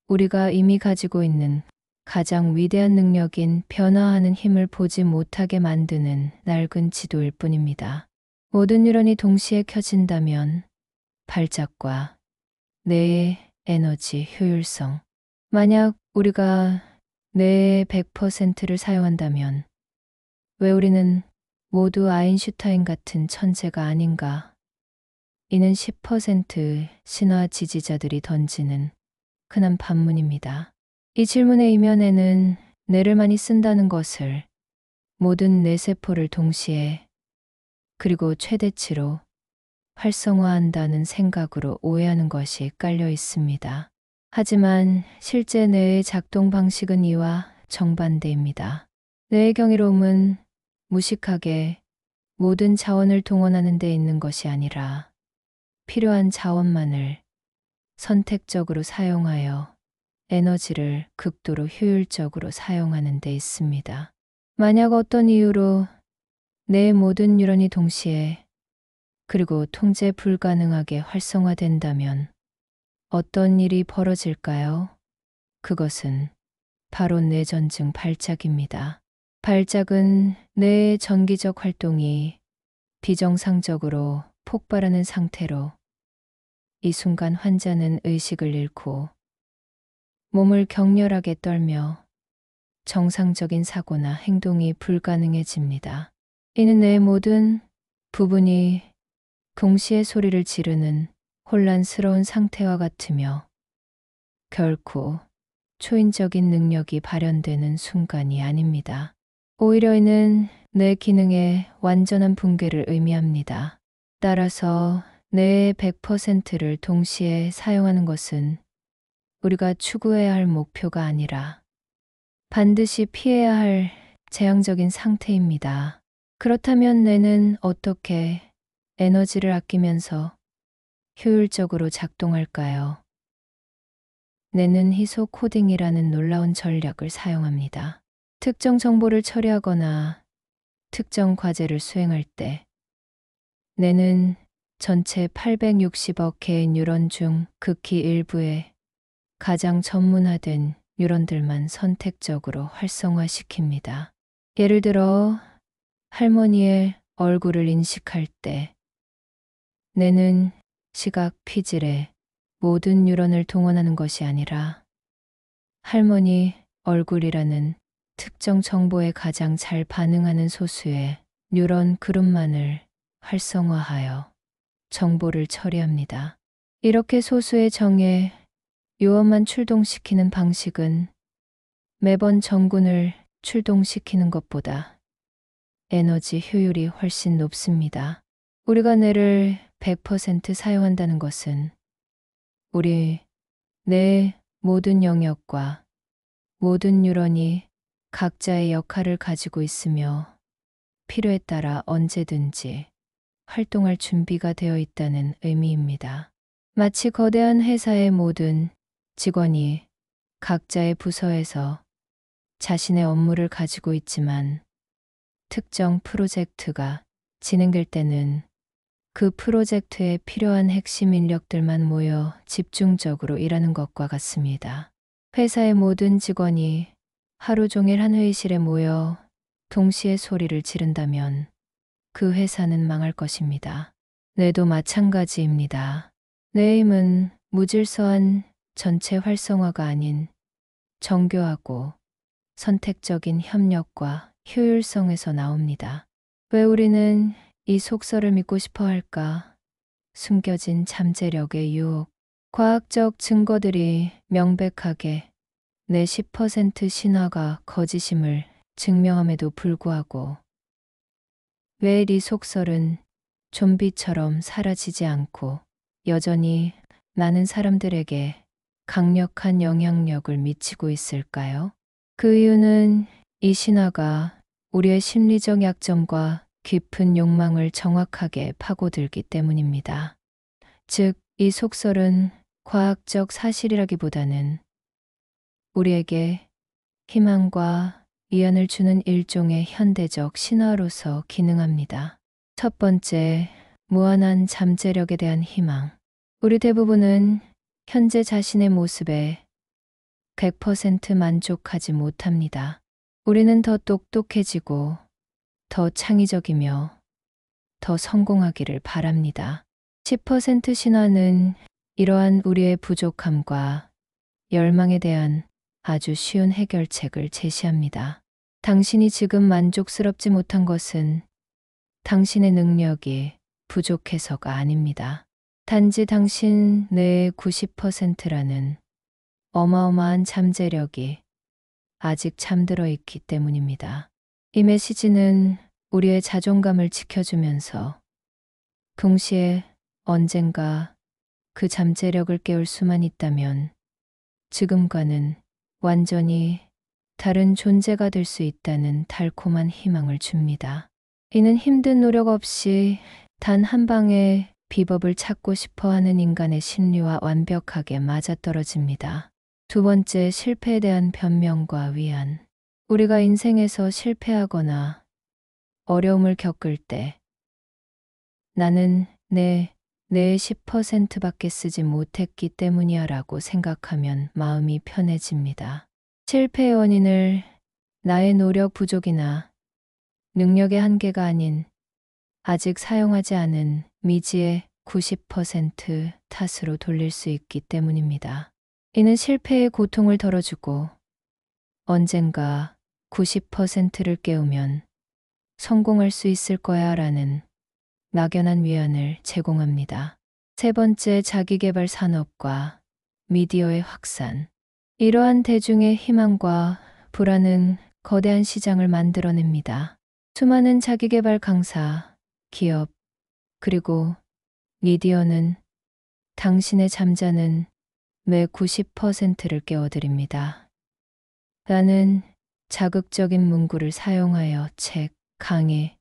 우리가 이미 가지고 있는 가장 위대한 능력인 변화하는 힘을 보지 못하게 만드는 낡은 지도일 뿐입니다. 모든 뉴런이 동시에 켜진다면 발작과 뇌의 에너지 효율성, 만약 우리가 뇌의 100%를 사용한다면 왜 우리는 모두 아인슈타인 같은 천재가 아닌가? 이는 10% 신화 지지자들이 던지는 흔한 반문입니다. 이 질문의 이면에는 뇌를 많이 쓴다는 것을 모든 뇌세포를 동시에 그리고 최대치로 활성화한다는 생각으로 오해하는 것이 깔려 있습니다. 하지만 실제 뇌의 작동 방식은 이와 정반대입니다. 뇌의 경이로움은 무식하게 모든 자원을 동원하는 데 있는 것이 아니라 필요한 자원만을 선택적으로 사용하여 에너지를 극도로 효율적으로 사용하는 데 있습니다. 만약 어떤 이유로 뇌의 모든 뉴런이 동시에 그리고 통제 불가능하게 활성화된다면 어떤 일이 벌어질까요? 그것은 바로 뇌전증 발작입니다. 발작은 뇌의 전기적 활동이 비정상적으로 폭발하는 상태로 이 순간 환자는 의식을 잃고 몸을 격렬하게 떨며 정상적인 사고나 행동이 불가능해집니다. 이는 뇌의 모든 부분이 동시에 소리를 지르는 혼란스러운 상태와 같으며 결코 초인적인 능력이 발현되는 순간이 아닙니다. 오히려 이는 뇌 기능의 완전한 붕괴를 의미합니다. 따라서 뇌의 100%를 동시에 사용하는 것은 우리가 추구해야 할 목표가 아니라 반드시 피해야 할 재앙적인 상태입니다. 그렇다면 뇌는 어떻게 에너지를 아끼면서 효율적으로 작동할까요? 뇌는 희소 코딩이라는 놀라운 전략을 사용합니다. 특정 정보를 처리하거나 특정 과제를 수행할 때 뇌는 전체 860억 개의 뉴런 중 극히 일부의 가장 전문화된 뉴런들만 선택적으로 활성화시킵니다. 예를 들어 할머니의 얼굴을 인식할 때 뇌는 시각 피질의 모든 뉴런을 동원하는 것이 아니라 할머니 얼굴이라는 특정 정보에 가장 잘 반응하는 소수의 뉴런 그룹만을 활성화하여 정보를 처리합니다. 이렇게 소수의 정의 요원만 출동시키는 방식은 매번 정군을 출동시키는 것보다 에너지 효율이 훨씬 높습니다. 우리가 뇌를 100% 사용한다는 것은 우리 뇌의 모든 영역과 모든 뉴런이 각자의 역할을 가지고 있으며 필요에 따라 언제든지 활동할 준비가 되어 있다는 의미입니다. 마치 거대한 회사의 모든 직원이 각자의 부서에서 자신의 업무를 가지고 있지만 특정 프로젝트가 진행될 때는 그 프로젝트에 필요한 핵심 인력들만 모여 집중적으로 일하는 것과 같습니다. 회사의 모든 직원이 하루 종일 한 회의실에 모여 동시에 소리를 지른다면 그 회사는 망할 것입니다. 뇌도 마찬가지입니다. 뇌의 힘은 무질서한 전체 활성화가 아닌 정교하고 선택적인 협력과 효율성에서 나옵니다. 왜 우리는 이 속설을 믿고 싶어 할까? 숨겨진 잠재력의 유혹. 과학적 증거들이 명백하게 내 10% 신화가 거짓임을 증명함에도 불구하고 왜 이 속설은 좀비처럼 사라지지 않고 여전히 많은 사람들에게 강력한 영향력을 미치고 있을까요? 그 이유는 이 신화가 우리의 심리적 약점과 깊은 욕망을 정확하게 파고들기 때문입니다. 즉, 이 속설은 과학적 사실이라기보다는 우리에게 희망과 위안을 주는 일종의 현대적 신화로서 기능합니다. 첫 번째, 무한한 잠재력에 대한 희망. 우리 대부분은 현재 자신의 모습에 100% 만족하지 못합니다. 우리는 더 똑똑해지고 더 창의적이며 더 성공하기를 바랍니다. 10% 신화는 이러한 우리의 부족함과 열망에 대한 아주 쉬운 해결책을 제시합니다. 당신이 지금 만족스럽지 못한 것은 당신의 능력이 부족해서가 아닙니다. 단지 당신 뇌의 90%라는 어마어마한 잠재력이 아직 잠들어 있기 때문입니다. 이 메시지는 우리의 자존감을 지켜주면서 동시에 언젠가 그 잠재력을 깨울 수만 있다면 지금과는 완전히 다른 존재가 될 수 있다는 달콤한 희망을 줍니다. 이는 힘든 노력 없이 단 한 방의 비법을 찾고 싶어 하는 인간의 심리와 완벽하게 맞아떨어집니다. 두 번째, 실패에 대한 변명과 위안. 우리가 인생에서 실패하거나 어려움을 겪을 때 나는 내 10%밖에 쓰지 못했기 때문이야 라고 생각하면 마음이 편해집니다. 실패의 원인을 나의 노력 부족이나 능력의 한계가 아닌 아직 사용하지 않은 미지의 90% 탓으로 돌릴 수 있기 때문입니다. 이는 실패의 고통을 덜어주고 언젠가 90%를 깨우면 성공할 수 있을 거야 라는 막연한 위안을 제공합니다. 세 번째, 자기계발 산업과 미디어의 확산. 이러한 대중의 희망과 불안은 거대한 시장을 만들어냅니다. 수많은 자기계발 강사, 기업, 그리고 미디어는 당신의 잠자는 매 90%를 깨워드립니다. 라는 자극적인 문구를 사용하여 책, 강의,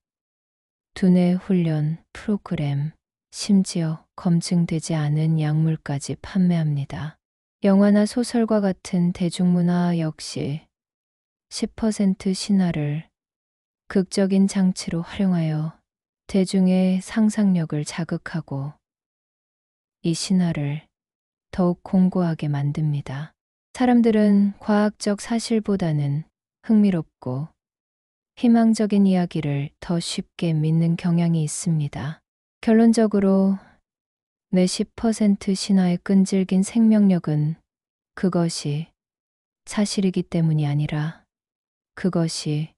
두뇌 훈련, 프로그램, 심지어 검증되지 않은 약물까지 판매합니다. 영화나 소설과 같은 대중문화 역시 10% 신화를 극적인 장치로 활용하여 대중의 상상력을 자극하고 이 신화를 더욱 공고하게 만듭니다. 사람들은 과학적 사실보다는 흥미롭고 희망적인 이야기를 더 쉽게 믿는 경향이 있습니다. 결론적으로 내 10% 신화의 끈질긴 생명력은 그것이 사실이기 때문이 아니라 그것이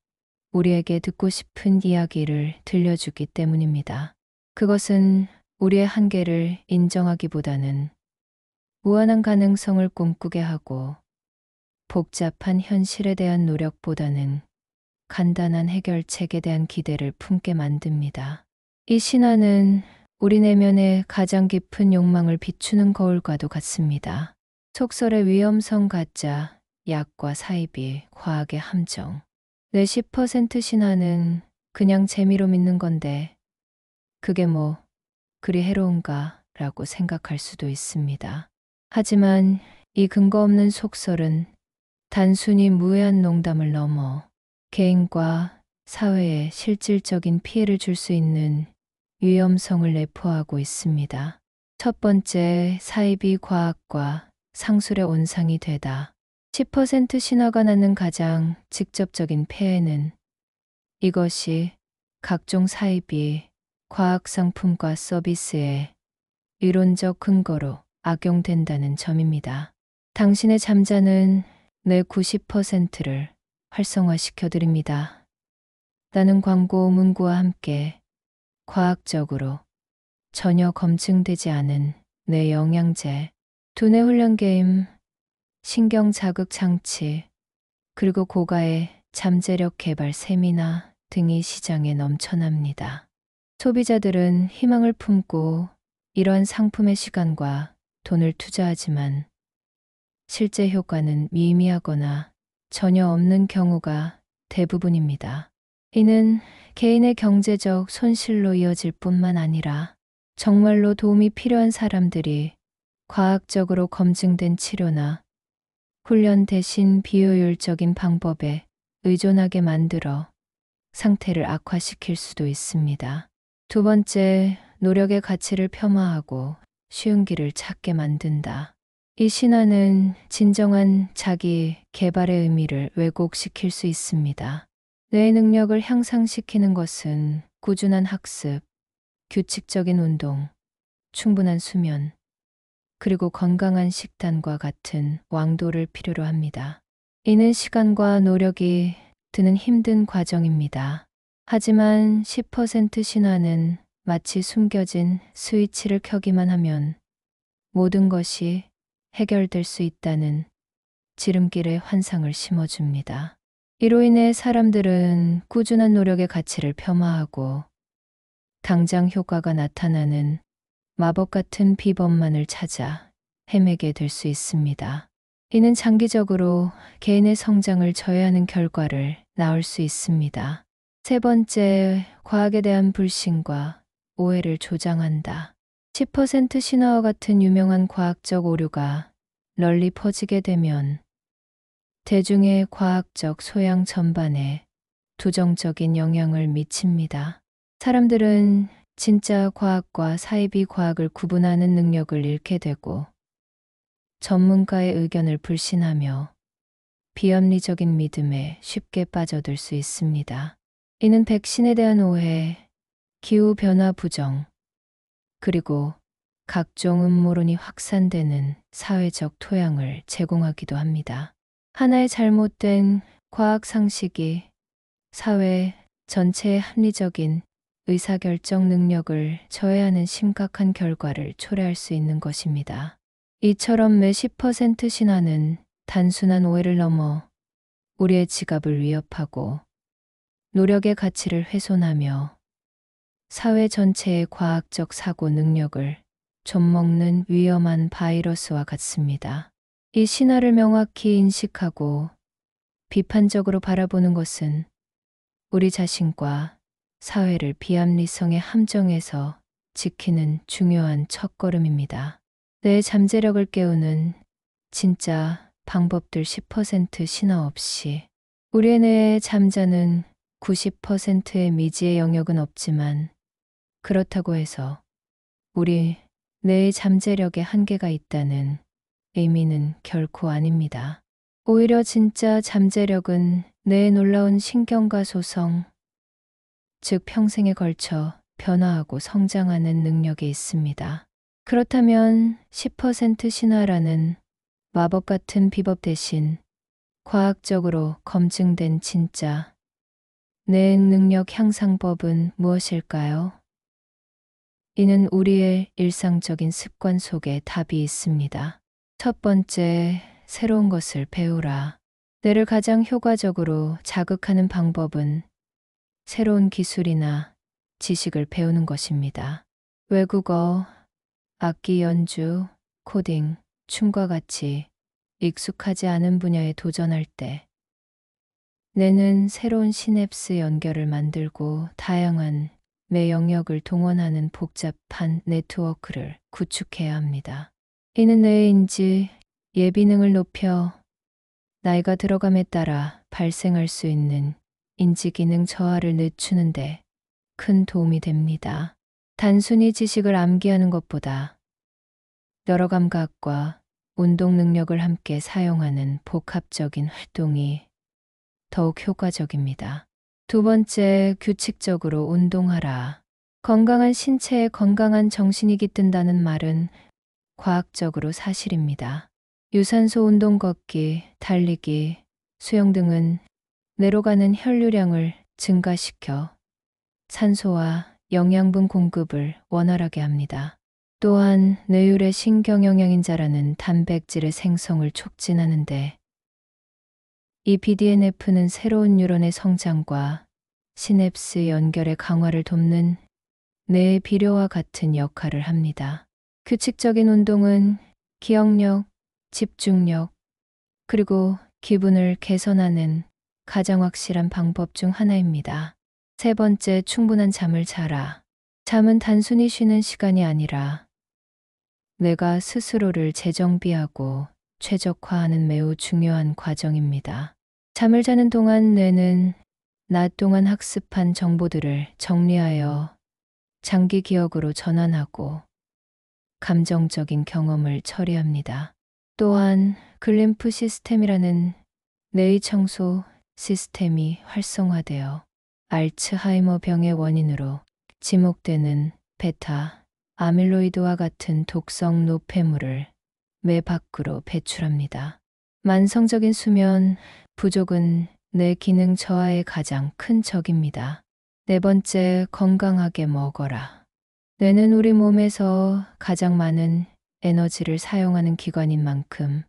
우리에게 듣고 싶은 이야기를 들려주기 때문입니다. 그것은 우리의 한계를 인정하기보다는 무한한 가능성을 꿈꾸게 하고 복잡한 현실에 대한 노력보다는 간단한 해결책에 대한 기대를 품게 만듭니다. 이 신화는 우리 내면의 가장 깊은 욕망을 비추는 거울과도 같습니다. 속설의 위험성 가짜, 약과 사이비, 과학의 함정. 내 10% 신화는 그냥 재미로 믿는 건데 그게 뭐 그리 해로운가 라고 생각할 수도 있습니다. 하지만 이 근거 없는 속설은 단순히 무해한 농담을 넘어 개인과 사회에 실질적인 피해를 줄 수 있는 위험성을 내포하고 있습니다. 첫 번째, 사이비 과학과 상술의 온상이 되다. 10% 신화가 낳는 가장 직접적인 폐해는 이것이 각종 사이비 과학 상품과 서비스의 이론적 근거로 악용된다는 점입니다. 당신의 잠자는 내 90%를 활성화시켜 드립니다. 라는 광고 문구와 함께 과학적으로 전혀 검증되지 않은 뇌 영양제, 두뇌 훈련 게임, 신경 자극 장치, 그리고 고가의 잠재력 개발 세미나 등이 시장에 넘쳐납니다. 소비자들은 희망을 품고 이러한 상품의 시간과 돈을 투자하지만 실제 효과는 미미하거나 전혀 없는 경우가 대부분입니다. 이는 개인의 경제적 손실로 이어질 뿐만 아니라 정말로 도움이 필요한 사람들이 과학적으로 검증된 치료나 훈련 대신 비효율적인 방법에 의존하게 만들어 상태를 악화시킬 수도 있습니다. 두 번째, 노력의 가치를 폄하하고 쉬운 길을 찾게 만든다. 이 신화는 진정한 자기 개발의 의미를 왜곡시킬 수 있습니다. 뇌의 능력을 향상시키는 것은 꾸준한 학습, 규칙적인 운동, 충분한 수면, 그리고 건강한 식단과 같은 왕도를 필요로 합니다. 이는 시간과 노력이 드는 힘든 과정입니다. 하지만 10% 신화는 마치 숨겨진 스위치를 켜기만 하면 모든 것이 해결될 수 있다는 지름길에 환상을 심어줍니다. 이로 인해 사람들은 꾸준한 노력의 가치를 폄하하고 당장 효과가 나타나는 마법 같은 비법만을 찾아 헤매게 될 수 있습니다. 이는 장기적으로 개인의 성장을 저해하는 결과를 낳을 수 있습니다. 세 번째, 과학에 대한 불신과 오해를 조장한다. 10% 신화와 같은 유명한 과학적 오류가 널리 퍼지게 되면 대중의 과학적 소양 전반에 부정적인 영향을 미칩니다. 사람들은 진짜 과학과 사이비 과학을 구분하는 능력을 잃게 되고 전문가의 의견을 불신하며 비합리적인 믿음에 쉽게 빠져들 수 있습니다. 이는 백신에 대한 오해, 기후변화 부정, 그리고 각종 음모론이 확산되는 사회적 토양을 제공하기도 합니다. 하나의 잘못된 과학 상식이 사회 전체의 합리적인 의사결정 능력을 저해하는 심각한 결과를 초래할 수 있는 것입니다. 이처럼 매 10% 신화는 단순한 오해를 넘어 우리의 지갑을 위협하고 노력의 가치를 훼손하며 사회 전체의 과학적 사고 능력을 좀먹는 위험한 바이러스와 같습니다. 이 신화를 명확히 인식하고 비판적으로 바라보는 것은 우리 자신과 사회를 비합리성의 함정에서 지키는 중요한 첫걸음입니다. 내 잠재력을 깨우는 진짜 방법들 10% 신화 없이 우리의 뇌에 잠자는 90%의 미지의 영역은 없지만 그렇다고 해서 우리 뇌의 잠재력에 한계가 있다는 의미는 결코 아닙니다. 오히려 진짜 잠재력은 뇌의 놀라운 신경과 소성, 즉 평생에 걸쳐 변화하고 성장하는 능력에 있습니다. 그렇다면 10% 신화라는 마법 같은 비법 대신 과학적으로 검증된 진짜 뇌 능력 향상법은 무엇일까요? 이는 우리의 일상적인 습관 속에 답이 있습니다. 첫 번째, 새로운 것을 배우라. 뇌를 가장 효과적으로 자극하는 방법은 새로운 기술이나 지식을 배우는 것입니다. 외국어, 악기 연주, 코딩, 춤과 같이 익숙하지 않은 분야에 도전할 때 뇌는 새로운 시냅스 연결을 만들고 다양한 뇌 영역을 동원하는 복잡한 네트워크를 구축해야 합니다. 이는 뇌의 인지, 예비능을 높여 나이가 들어감에 따라 발생할 수 있는 인지기능 저하를 늦추는데 큰 도움이 됩니다. 단순히 지식을 암기하는 것보다 여러 감각과 운동 능력을 함께 사용하는 복합적인 활동이 더욱 효과적입니다. 두 번째, 규칙적으로 운동하라. 건강한 신체에 건강한 정신이 깃든다는 말은 과학적으로 사실입니다. 유산소 운동 걷기, 달리기, 수영 등은 뇌로 가는 혈류량을 증가시켜 산소와 영양분 공급을 원활하게 합니다. 또한 뇌율의 신경영양인자라는 단백질의 생성을 촉진하는데 이 BDNF는 새로운 뉴런의 성장과 시냅스 연결의 강화를 돕는 뇌의 비료와 같은 역할을 합니다. 규칙적인 운동은 기억력, 집중력, 그리고 기분을 개선하는 가장 확실한 방법 중 하나입니다. 세 번째, 충분한 잠을 자라. 잠은 단순히 쉬는 시간이 아니라 뇌가 스스로를 재정비하고 최적화하는 매우 중요한 과정입니다. 잠을 자는 동안 뇌는 낮 동안 학습한 정보들을 정리하여 장기 기억으로 전환하고 감정적인 경험을 처리합니다. 또한 글림프 시스템이라는 뇌의 청소 시스템이 활성화되어 알츠하이머 병의 원인으로 지목되는 베타 아밀로이드와 같은 독성 노폐물을 뇌 밖으로 배출합니다. 만성적인 수면 부족은 뇌 기능 저하의 가장 큰 적입니다. 네 번째, 건강하게 먹어라. 뇌는 우리 몸에서 가장 많은 에너지를 사용하는 기관인 만큼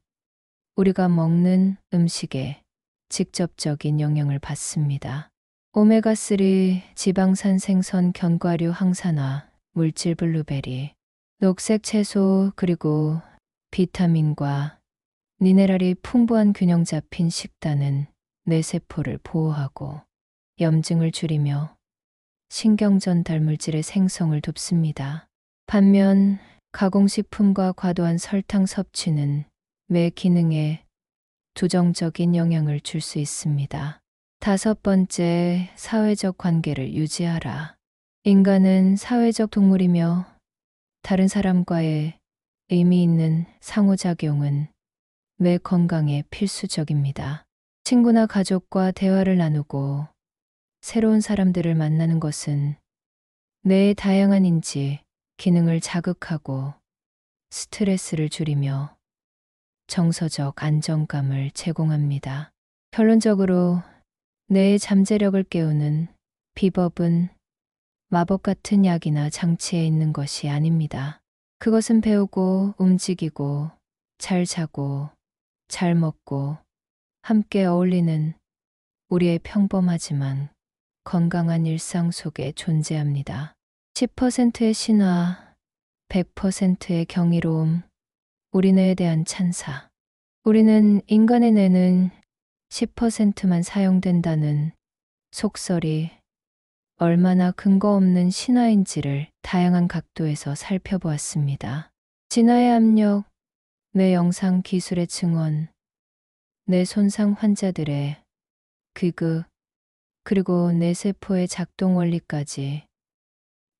우리가 먹는 음식에 직접적인 영향을 받습니다. 오메가3, 지방산 생선, 견과류, 항산화, 물질 블루베리, 녹색 채소, 그리고 비타민과 미네랄이 풍부한 균형 잡힌 식단은 뇌세포를 보호하고 염증을 줄이며 신경 전달 물질의 생성을 돕습니다. 반면 가공식품과 과도한 설탕 섭취는 뇌 기능에 부정적인 영향을 줄 수 있습니다. 5번째, 사회적 관계를 유지하라. 인간은 사회적 동물이며 다른 사람과의 의미 있는 상호작용은 뇌 건강에 필수적입니다. 친구나 가족과 대화를 나누고 새로운 사람들을 만나는 것은 뇌의 다양한 인지, 기능을 자극하고 스트레스를 줄이며 정서적 안정감을 제공합니다. 결론적으로 뇌의 잠재력을 깨우는 비법은 마법 같은 약이나 장치에 있는 것이 아닙니다. 그것은 배우고 움직이고 잘 자고 잘 먹고 함께 어울리는 우리의 평범하지만 건강한 일상 속에 존재합니다. 10%의 신화, 100%의 경이로움, 우리 뇌에 대한 찬사. 우리는 인간의 뇌는 10%만 사용된다는 속설이 얼마나 근거 없는 신화인지를 다양한 각도에서 살펴보았습니다. 진화의 압력, 뇌 영상 기술의 증언, 뇌 손상 환자들의 귀극, 그리고 뇌세포의 작동 원리까지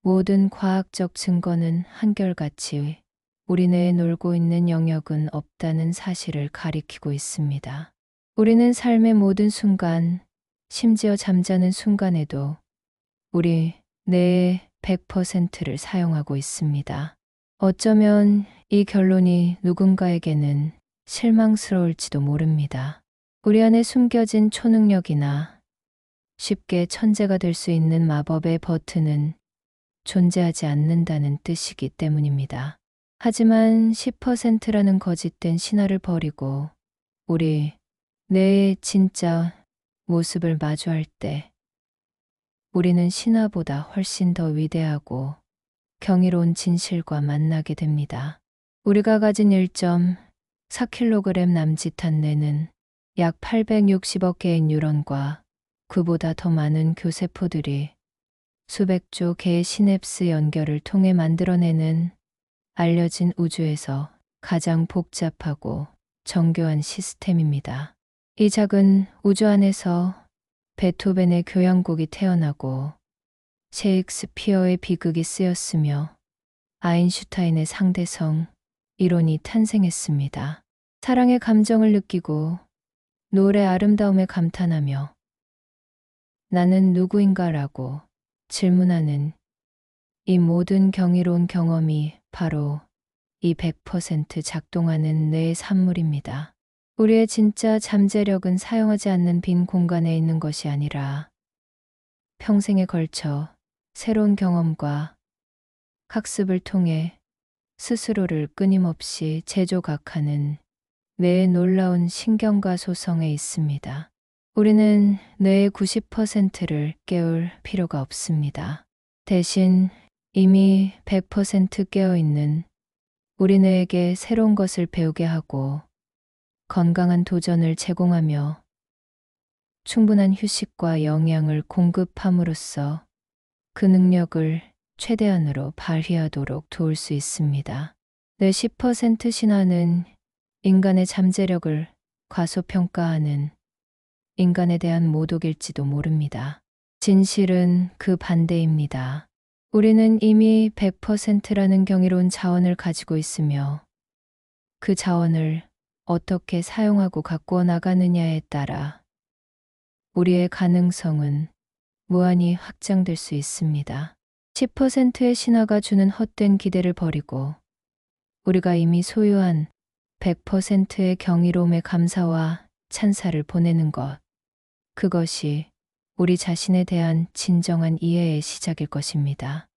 모든 과학적 증거는 한결같이 우리 뇌에 놀고 있는 영역은 없다는 사실을 가리키고 있습니다. 우리는 삶의 모든 순간, 심지어 잠자는 순간에도 우리 뇌의 100%를 사용하고 있습니다. 어쩌면 이 결론이 누군가에게는 실망스러울지도 모릅니다. 우리 안에 숨겨진 초능력이나 쉽게 천재가 될 수 있는 마법의 버튼은 존재하지 않는다는 뜻이기 때문입니다. 하지만 10%라는 거짓된 신화를 버리고 우리 뇌의 진짜 모습을 마주할 때 우리는 신화보다 훨씬 더 위대하고 경이로운 진실과 만나게 됩니다. 우리가 가진 1.4kg 남짓한 뇌는 약 860억 개의 뉴런과 그보다 더 많은 교세포들이 수백조 개의 시냅스 연결을 통해 만들어내는 알려진 우주에서 가장 복잡하고 정교한 시스템입니다. 이 작은 우주 안에서 베토벤의 교향곡이 태어나고 셰익스피어의 비극이 쓰였으며 아인슈타인의 상대성 이론이 탄생했습니다. 사랑의 감정을 느끼고 노을의 아름다움에 감탄하며 나는 누구인가라고 질문하는 이 모든 경이로운 경험이 바로 이 100% 작동하는 뇌의 산물입니다. 우리의 진짜 잠재력은 사용하지 않는 빈 공간에 있는 것이 아니라 평생에 걸쳐 새로운 경험과 학습을 통해 스스로를 끊임없이 재조각하는 뇌의 놀라운 신경과 소성에 있습니다. 우리는 뇌의 90%를 깨울 필요가 없습니다. 대신 이미 100% 깨어있는 우리 뇌에게 새로운 것을 배우게 하고 건강한 도전을 제공하며 충분한 휴식과 영양을 공급함으로써 그 능력을 최대한으로 발휘하도록 도울 수 있습니다. 뇌 10% 신화는 인간의 잠재력을 과소평가하는 인간에 대한 모독일지도 모릅니다. 진실은 그 반대입니다. 우리는 이미 100%라는 경이로운 자원을 가지고 있으며 그 자원을 어떻게 사용하고 가꾸어 나가느냐에 따라 우리의 가능성은 무한히 확장될 수 있습니다. 10%의 신화가 주는 헛된 기대를 버리고 우리가 이미 소유한 100%의 경이로움에 감사와 찬사를 보내는 것, 그것이 우리 자신에 대한 진정한 이해의 시작일 것입니다.